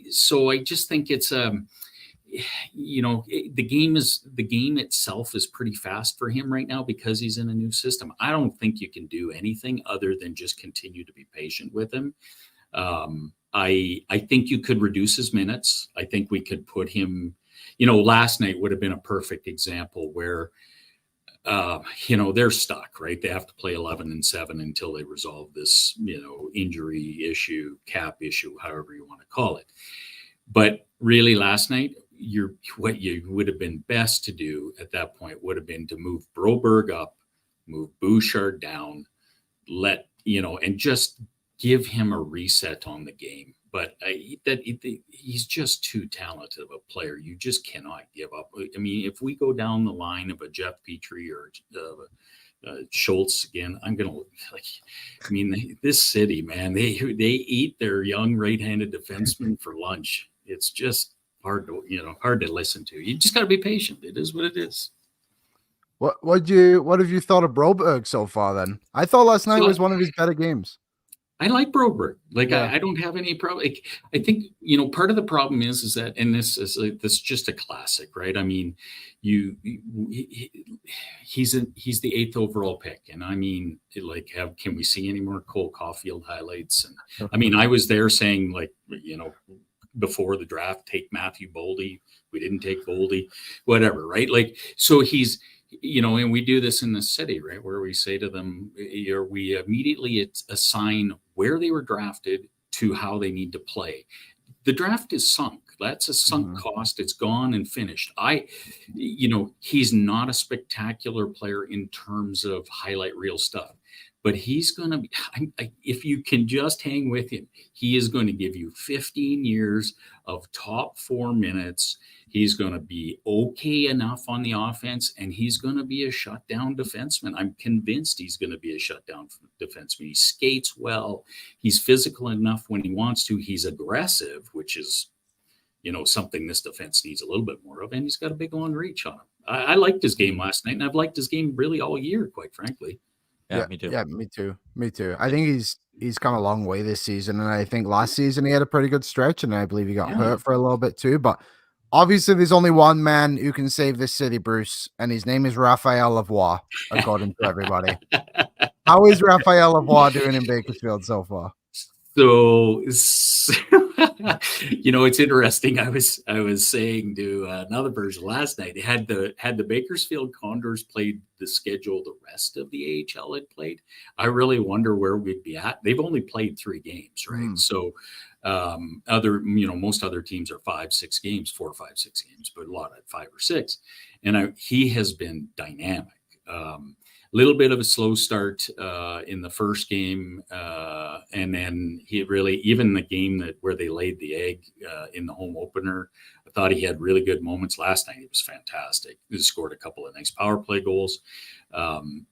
So I just think it's, the game itself is pretty fast for him right now because he's in a new system. I don't think you can do anything other than just continue to be patient with him. I think you could reduce his minutes. I think we could put him, last night would have been a perfect example where, they're stuck, right? They have to play 11-7 until they resolve this, injury issue, cap issue, however you want to call it. But really last night, what you would have been best to do at that point would have been to move Broberg up, move Bouchard down, and just give him a reset on the game. But he's just too talented of a player. You just cannot give up. I mean, if we go down the line of a Jeff Petrie or Schultz again, I'm going to this city, man, they eat their young right-handed defensemen for lunch. It's just hard to listen to. You just got to be patient. It is what it is. What have you thought of Broberg so far then? I thought last night was one of his better games. I like Broberg. Like, Yeah. I don't have any problem. Like, I think, part of the problem is that, and this is just a classic, right? I mean, he's the 8th overall pick. And I mean, like, can we see any more Cole Caulfield highlights? And I mean, I was there saying, like, before the draft, take Matthew Boldy. We didn't take Boldy, whatever, right? Like, so he's, and we do this in the city, right, where we say to them, we immediately assign where they were drafted to how they need to play. The draft is sunk. That's a sunk cost. It's gone and finished. He's not a spectacular player in terms of highlight reel stuff, but he's going to be, if you can just hang with him, he is going to give you 15 years of top 4 minutes. He's going to be okay enough on the offense, and he's going to be a shutdown defenseman. I'm convinced he's going to be a shutdown defenseman. He skates well. He's physical enough when he wants to. He's aggressive, which is, something this defense needs a little bit more of, and he's got a big long reach on him. I liked his game last night, and I've liked his game really all year, quite frankly. Yeah, me too. Yeah, me too. I think he's come a long way this season, and I think last season he had a pretty good stretch, and I believe he got hurt for a little bit too. But obviously, there's only one man who can save this city, Bruce, and his name is Raphael Lavoie, according to everybody. How is Raphael Lavoie doing in Bakersfield so far? So, it's interesting. I was saying to another person last night, had the Bakersfield Condors played the schedule the rest of the AHL had played, I really wonder where we'd be at. They've only played 3 games, right? So most other teams are 5, 6 games, 4, 5, 6 games, but a lot at 5 or 6. And he has been dynamic. Little bit of a slow start in the first game, and then he really, even the game where they laid the egg in the home opener, I thought he had really good moments. Last night he was fantastic. He scored a couple of nice power play goals. The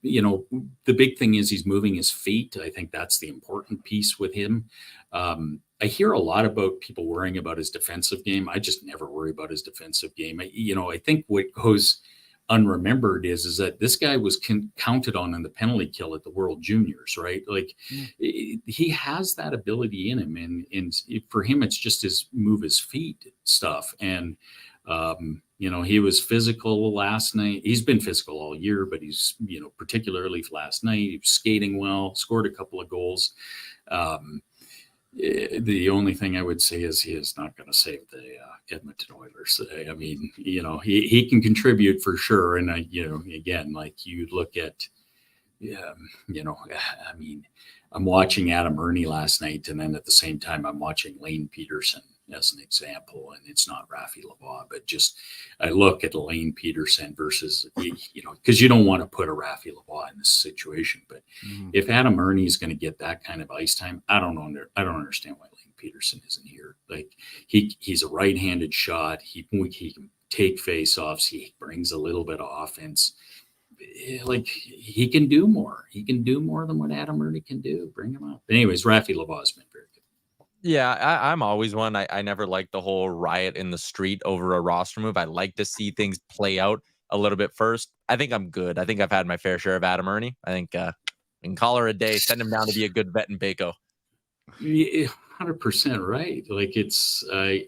big thing is he's moving his feet. I think that's the important piece with him. I hear a lot about people worrying about his defensive game. I just never worry about his defensive game. I think what goes unremembered is that this guy was counted on in the penalty kill at the World Juniors, right? Like he has that ability in him, and for him, it's just move his feet stuff. And he was physical last night. He's been physical all year, but he's particularly last night, he was skating well, scored a couple of goals. The only thing I would say is he is not going to save the Edmonton Oilers. I mean, he can contribute for sure. And again, like you look at, I mean, I'm watching Adam Ernie last night, and then at the same time, I'm watching Lane Peterson as an example, and it's not Rafi Lavoie, but just I look at Lane Peterson versus, because you don't want to put a Rafi Lavoie in this situation, but if Adam Ernie is going to get that kind of ice time, I don't understand why Lane Peterson isn't here. Like he's a right-handed shot. He can take face-offs. He brings a little bit of offense. Like he can do more. He can do more than what Adam Ernie can do. Bring him up. But anyways, Rafi Lavoie's been very good. Yeah, I'm always one. I never liked the whole riot in the street over a roster move. I like to see things play out a little bit first. I think I'm good. I think I've had my fair share of Adam Ernie. I think we can call her a day, send him down to be a good vet in Baco. Yeah, 100% right. Like it's I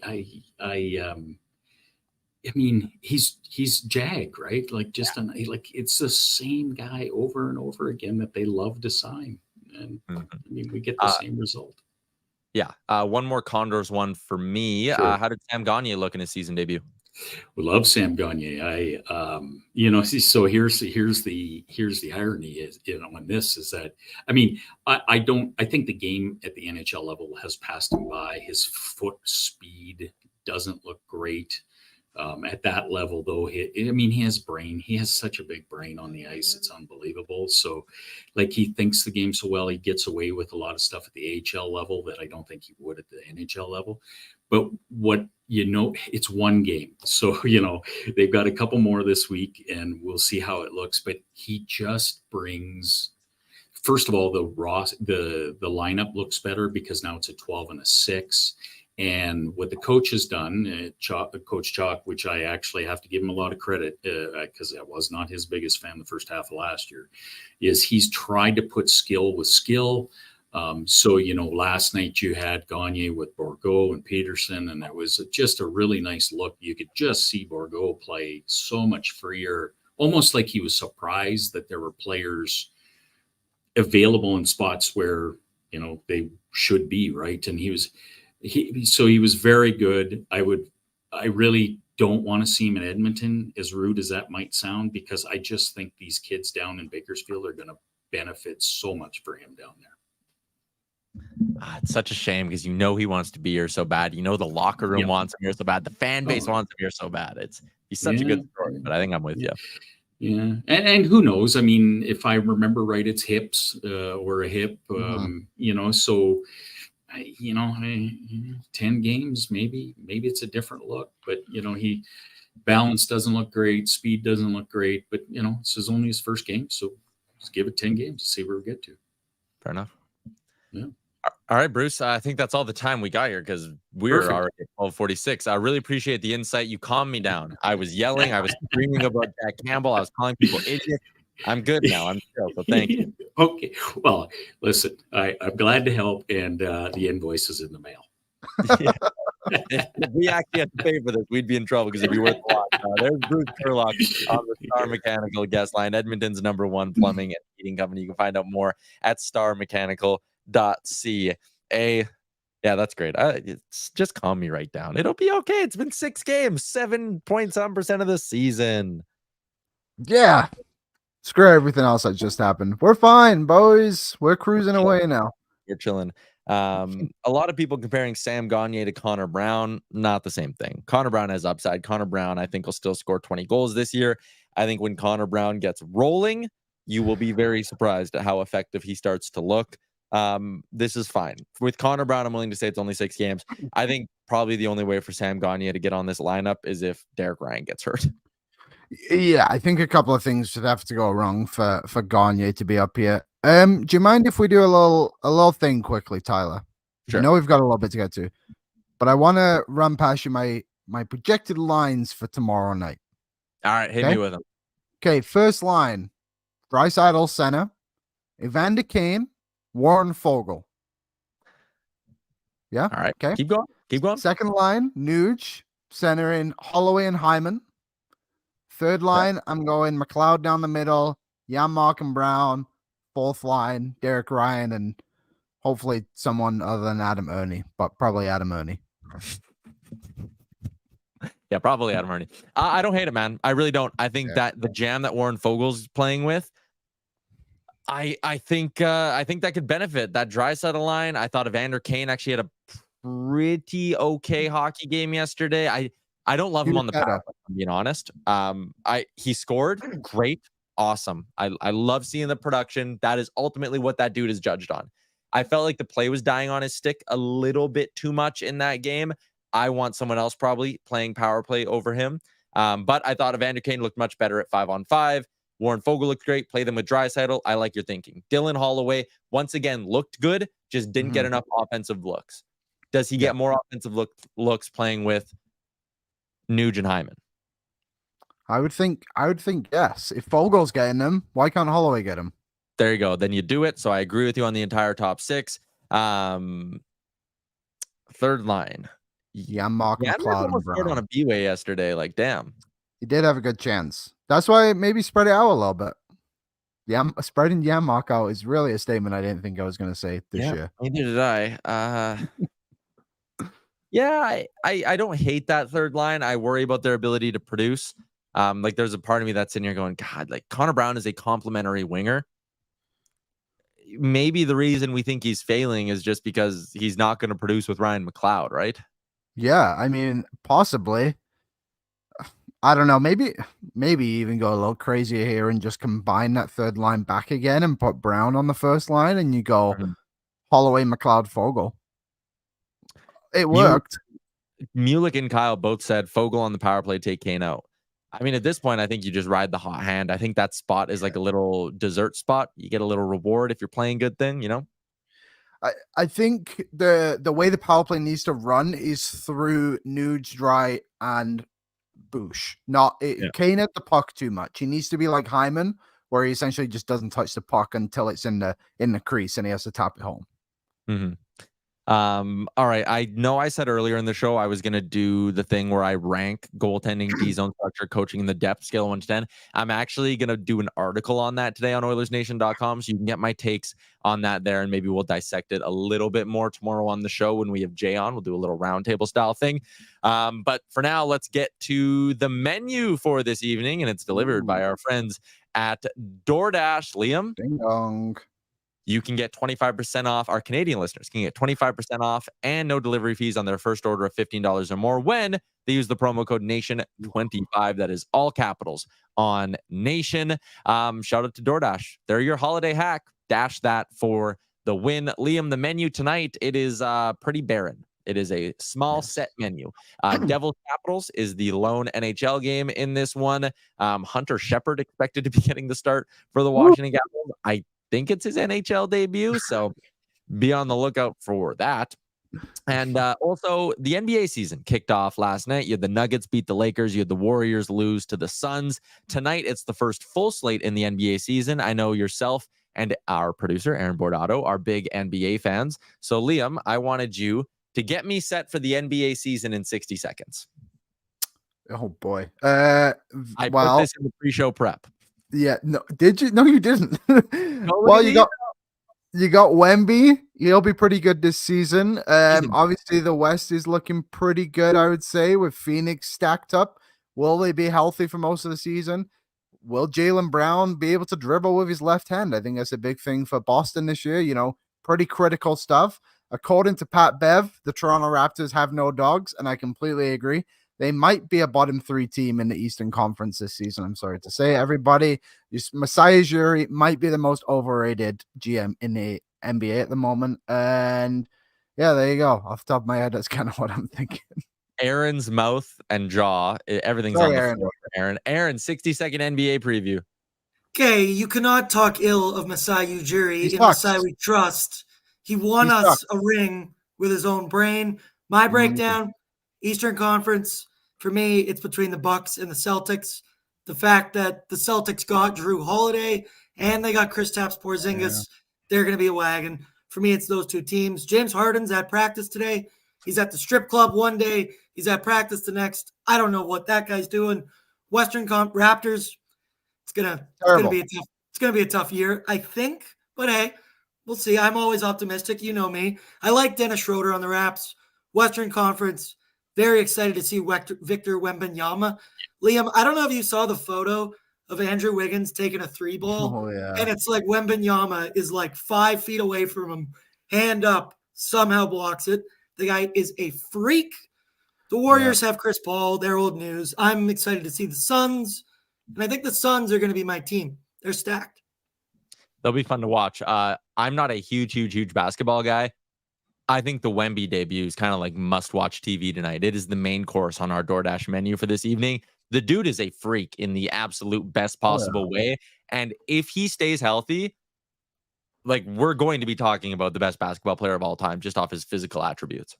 mean, he's Jag, right? Like it's the same guy over and over again that they love to sign, and I mean we get the same result. Yeah. One more Condors one for me. Sure. How did Sam Gagner look in his season debut? We love Sam Gagner. So here's the irony is, on this is that, I mean, I think the game at the NHL level has passed him by. His foot speed doesn't look great. At that level, though, he has brain. He has such a big brain on the ice. It's unbelievable. So, like, he thinks the game so well. He gets away with a lot of stuff at the AHL level that I don't think he would at the NHL level. But it's one game. So, they've got a couple more this week, and we'll see how it looks. But he just brings, first of all, the lineup looks better because now it's a 12 and a 6. And what the coach has done, Coach Chalk, which I actually have to give him a lot of credit because I was not his biggest fan the first half of last year, is he's tried to put skill with skill. So, last night you had Gagne with Bourgault and Peterson, and it was just a really nice look. You could just see Bourgault play so much freer, almost like he was surprised that there were players available in spots where, they should be, right? And he was very good. I really don't want to see him in Edmonton, as rude as that might sound, because I just think these kids down in Bakersfield are going to benefit so much for him down there. It's such a shame because he wants to be here so bad. The locker room wants him here so bad. The fan base wants him here so bad. He's such a good story, but I think I'm with you. Yeah, and who knows? I mean, if I remember right, it's hips or a hip. So 10 games, maybe it's a different look. But he balance doesn't look great, speed doesn't look great. But this is only his first game, so let's give it 10 games to see where we get to. Fair enough. Yeah. All right, Bruce. I think that's all the time we got here because we're already at 12:46. I really appreciate the insight. You calmed me down. I was yelling. I was screaming about Jack Campbell. I was calling people idiots. I'm good now. I'm chill. So thank you. Okay. Well, listen, I'm glad to help, and the invoice is in the mail. If we actually had to pay for this, we'd be in trouble because it'd be worth a lot. There's Bruce Curlock on the Star Mechanical guest line, Edmonton's #1 plumbing and heating company. You can find out more at starmechanical.ca. Yeah, that's great. It's just calm me right down. It'll be okay. It's been 6 games, 7.7% of the season. Yeah. Screw everything else that just happened. We're fine, boys. We're cruising away now. We're chilling. A lot of people comparing Sam Gagner to Connor Brown. Not the same thing. Connor Brown has upside. Connor Brown, I think, will still score 20 goals this year. I think when Connor Brown gets rolling, you will be very surprised at how effective he starts to look. This is fine. With Connor Brown, I'm willing to say it's only 6 games. I think probably the only way for Sam Gagner to get on this lineup is if Derek Ryan gets hurt. Yeah, I think a couple of things should have to go wrong for Gagner to be up here. Do you mind if we do a little thing quickly, Tyler? Sure. I know we've got a little bit to get to, but I want to run past you my projected lines for tomorrow night. All right, hit me with them. Okay, first line, Draisaitl center, Evander Kane, Warren Fogle. Yeah. All right. Okay. Keep going. Second line, Nuge, center in Holloway and Hyman. Third line, I'm going McLeod down the middle, Yaremchuk and Brown. Fourth line, Derek Ryan, and hopefully someone other than Adam Ernie, but probably Adam Ernie. Yeah, probably Adam Ernie. I don't hate it, man. I really don't. I think that the jam that Warren Fogel's playing with, I think that could benefit that Draisaitl line. I thought Evander Kane actually had a pretty okay hockey game yesterday. I don't love him on the power play, I'm being honest. He scored great. Awesome. I love seeing the production. That is ultimately what that dude is judged on. I felt like the play was dying on his stick a little bit too much in that game. I want someone else probably playing power play over him. But I thought Evander Kane looked much better at 5-on-5. Warren Fogle looked great. Play them with Draisaitl. I like your thinking. Dylan Holloway, once again, looked good. Just didn't get enough offensive looks. Does he get more offensive looks playing with Nugent-Hopkins? I would think yes. If Fogel's getting them, why can't Holloway get them? There you go. Then you do it. So I agree with you on the entire top 6. Third line. Yaremchuk and McLeod and Brown. On a B-way yesterday. Like, damn. He did have a good chance. That's why maybe spread it out a little bit. Spreading Yaremchuk out is really a statement I didn't think I was going to say this year. Neither did I. Yeah, I don't hate that third line. I worry about their ability to produce. Like there's a part of me that's in here going, God, like Connor Brown is a complimentary winger. Maybe the reason we think he's failing is just because he's not going to produce with Ryan McLeod, right? Yeah, I mean, possibly. I don't know. Maybe even go a little crazier here and just combine that third line back again and put Brown on the first line, and you go Holloway, McLeod, Fogle. It worked. Mulek and Kyle both said Fogle on the power play, take Kane out. I mean, at this point, I think you just ride the hot hand. I think that spot is like a little dessert spot. You get a little reward if you're playing good thing, you know? I think the way the power play needs to run is through Nuge, Dry, and Bush. Kane at the puck too much. He needs to be like Hyman, where he essentially just doesn't touch the puck until it's in the crease and he has to tap it home. Mhm. All right. I know I said earlier in the show I was gonna do the thing where I rank goaltending, D zone structure, coaching in the depth scale 1 to 10. I'm actually gonna do an article on that today on Oilersnation.com, so you can get my takes on that there, and maybe we'll dissect it a little bit more tomorrow on the show when we have Jay on. We'll do a little roundtable style thing. But for now, let's get to the menu for this evening, and it's delivered by our friends at DoorDash. Liam, Ding dong. you can get 25% off. Our Canadian listeners can get 25% off and no delivery fees on their first order of $15 or more when they use the promo code NATION25. That is all capitals on Nation. Shout out to DoorDash. They're your holiday hack. Dash that for the win. Liam, the menu tonight, it is pretty barren. It is a small set menu. Devils Capitals is the lone NHL game in this one. Hunter Shepard expected to be getting the start for the Washington Capitals. I think it's his NHL debut, so be on the lookout for that. And also, the NBA season kicked off last night. You had the Nuggets beat the Lakers. You had the Warriors lose to the Suns. Tonight, it's the first full slate in the NBA season. I know yourself and our producer, Aaron Bordato, are big NBA fans. So, Liam, I wanted you to get me set for the NBA season in 60 seconds. Oh, boy. I put this in the pre-show prep. Yeah, no, did you? No, you didn't. Well, you got Wemby. He'll be pretty good this season. Obviously, the West is looking pretty good, I would say, with Phoenix stacked up. Will they be healthy for most of the season? Will Jaylen Brown be able to dribble with his left hand? I think that's a big thing for Boston this year. Pretty critical stuff. According to Pat Bev, the Toronto Raptors have no dogs, and I completely agree. They might be a bottom 3 team in the Eastern Conference this season. I'm sorry to say, everybody. Masai Ujiri might be the most overrated GM in the NBA at the moment. And yeah, there you go. Off the top of my head, that's kind of what I'm thinking. Aaron's mouth and jaw, everything's on the floor for Aaron. Aaron, 60-second NBA preview. Okay, you cannot talk ill of Masai Ujiri. In Masai we trust. He won us a ring with his own brain. My breakdown, Eastern Conference. For me, it's between the Bucks and the Celtics. The fact that the Celtics got Drew Holiday and they got Kristaps Porzingis, they're going to be a wagon. For me, it's those 2 teams. James Harden's at practice today. He's at the strip club one day. He's at practice the next. I don't know what that guy's doing. Western Raptors. It's gonna be a tough year, I think. But hey, we'll see. I'm always optimistic. You know me. I like Dennis Schroeder on the Raps. Western Conference. Very excited to see Victor Wembanyama. Liam, I don't know if you saw the photo of Andrew Wiggins taking a 3-ball. Oh, yeah. And it's like Wembanyama is like 5 feet away from him. Hand up, somehow blocks it. The guy is a freak. The Warriors have Chris Paul. They're old news. I'm excited to see the Suns. And I think the Suns are going to be my team. They're stacked. They'll be fun to watch. I'm not a huge basketball guy. I think the Wemby debut is kind of like must-watch TV tonight. It is the main course on our DoorDash menu for this evening. The dude is a freak in the absolute best possible way. And if he stays healthy, like, we're going to be talking about the best basketball player of all time just off his physical attributes.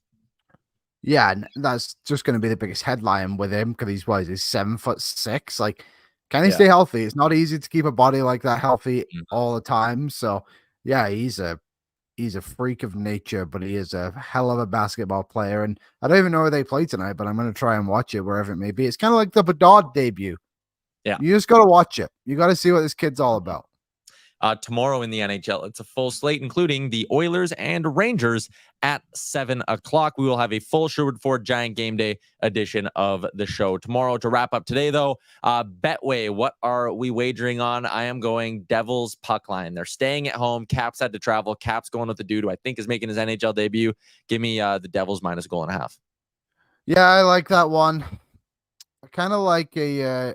Yeah, and that's just going to be the biggest headline with him because he's 7'6". Like, can he stay healthy? It's not easy to keep a body like that healthy all the time. So, yeah, he's a freak of nature, but he is a hell of a basketball player. And I don't even know where they play tonight, but I'm going to try and watch it wherever it may be. It's kind of like the Bedard debut. Yeah. You just got to watch it. You got to see what this kid's all about. Tomorrow in the NHL, it's a full slate, including the Oilers and Rangers at 7 o'clock. We will have a full Sherwood Ford Giant Game Day edition of the show tomorrow. To wrap up today, though, Betway, what are we wagering on? I am going Devils puck line. They're staying at home. Caps had to travel. Caps going with the dude who I think is making his NHL debut. Give me the Devils minus -1.5. Yeah, I like that one. I kind of like a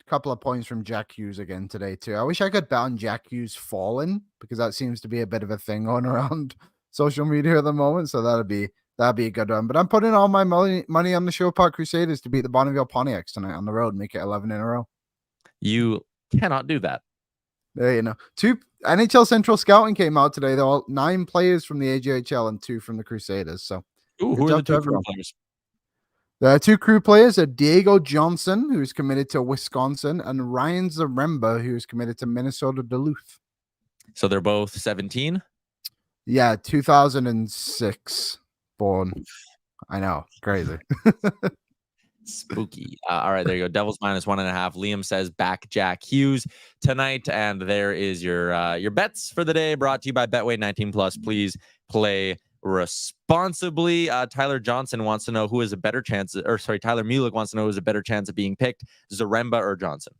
couple of points from Jack Hughes again today too. I wish I could bet on Jack Hughes falling because that seems to be a bit of a thing going around social media at the moment. So that'd be a good one. But I'm putting all my money on the Show Park Crusaders to beat the Bonneville Pontiacs tonight on the road, make it 11 in a row. You cannot do that. There you know. 2 NHL Central Scouting came out today. They're all 9 players from the AJHL and 2 from the Crusaders. So who are the 2 players? The 2 crew players are Diego Johnson, who's committed to Wisconsin, and Ryan Zaremba, who's committed to Minnesota Duluth. So they're both 17? Yeah, 2006 born. I know, crazy. Spooky. All right, there you go. Devils -1.5. Liam says back Jack Hughes tonight, and there is your bets for the day. Brought to you by Betway 19+. Please play responsibly. Tyler Johnson wants to know who has a better chance, or sorry, Tyler Mulick wants to know who has a better chance of being picked, Zaremba or Johnson.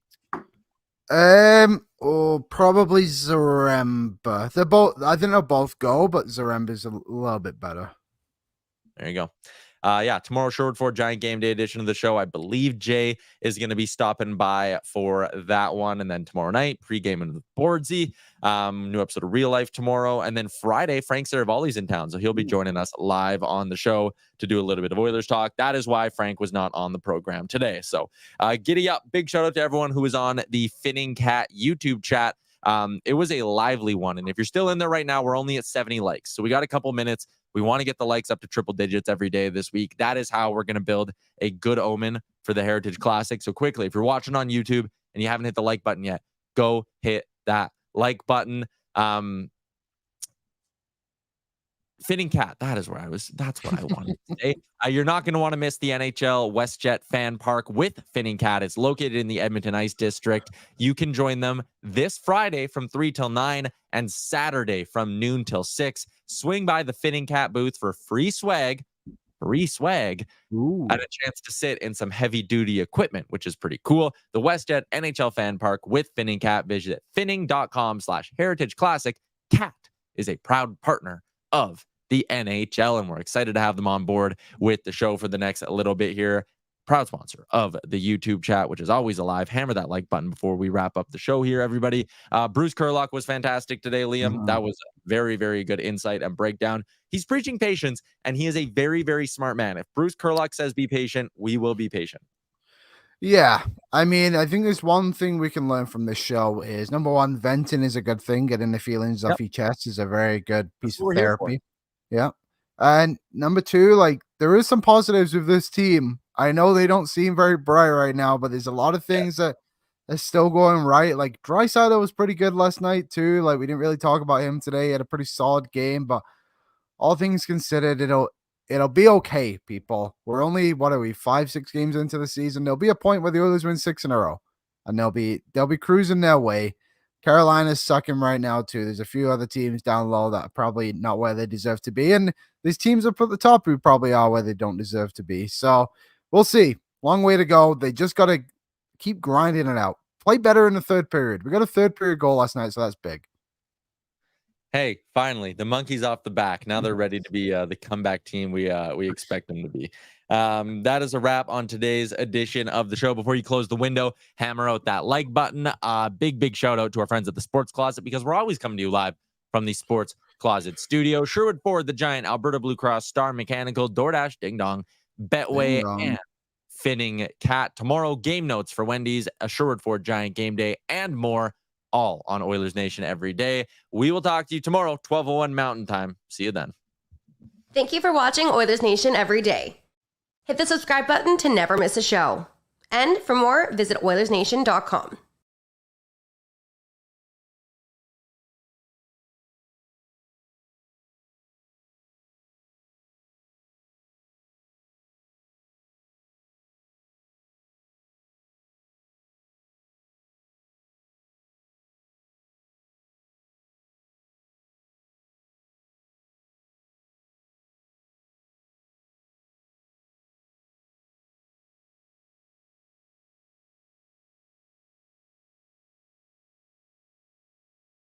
Probably Zaremba. They're both. I think they'll both go, but Zaremba's a little bit better. There you go. Yeah, tomorrow, Sherwood Ford Giant Game Day edition of the show. I believe Jay is going to be stopping by for that one. And then tomorrow night, pre-gaming with Boardsy. New episode of Real Life tomorrow. And then Friday, Frank Saravalli's in town. So he'll be joining us live on the show to do a little bit of Oilers talk. That is why Frank was not on the program today. So giddy up. Big shout out to everyone who was on the Finning Cat YouTube chat. It was a lively one. And if you're still in there right now, we're only at 70 likes. So we got a couple minutes. We want to get the likes up to triple digits every day this week. That is how we're going to build a good omen for the Heritage Classic. So quickly, if you're watching on YouTube and you haven't hit the like button yet, go hit that like button. Finning Cat, that's what I wanted to say. You're not going to want to miss the NHL WestJet Fan Park with Finning Cat. It's located in the Edmonton Ice District. You can join them this Friday from 3 till 9 and Saturday from noon till 6. Swing by the Finning Cat booth for free swag. Ooh. And a chance to sit in some heavy-duty equipment, which is pretty cool. The WestJet NHL Fan Park with Finning Cat. Visit finning.com/Heritage Classic. Cat is a proud partner of the NHL, and we're excited to have them on board with the show for the next little bit here. Proud sponsor of the YouTube chat, which is always alive. Hammer that like button before we wrap up the show here, everybody. Bruce Curlock was fantastic today, Liam. That was a very, very good insight and breakdown. He's preaching patience, and he is a very, very smart man. If Bruce Curlock says be patient, we will be patient. Yeah, I mean, I think there's one thing we can learn from this show is, number one, venting is a good thing. Getting the feelings off your chest is a very good piece of therapy. Yeah. And number two, like, there is some positives with this team. I know they don't seem very bright right now, but there's a lot of things that are still going right. Like, Draisaitl was pretty good last night too. Like, we didn't really talk about him today. He had a pretty solid game, but all things considered, it'll be okay, people. We're only, 5-6 games into the season. There'll be a point where the Oilers win 6 in a row, and they'll be cruising their way. Carolina's sucking right now too. There's a few other teams down low that are probably not where they deserve to be, and these teams up at the top who probably are where they don't deserve to be. So we'll see. Long way to go. They just got to keep grinding it out. Play better in the third period. We got a third period goal last night, so that's big. Hey, finally, the monkey's off the back. Now they're ready to be the comeback team we expect them to be. That is a wrap on today's edition of the show. Before you close the window, hammer out that like button. Big shout out to our friends at the Sports Closet, because we're always coming to you live from the Sports Closet studio. Sherwood Ford, the Giant, Alberta Blue Cross, Star Mechanical, DoorDash, Ding Dong, Betway, and Finning Cat. Tomorrow, game notes for Wendy's, a Sherwood Ford Giant Game Day, and more. All on Oilers Nation every day. We will talk to you tomorrow, 12:01 Mountain Time. See you then. Thank you for watching Oilers Nation Every Day. Hit the subscribe button to never miss a show. And for more, visit OilersNation.com.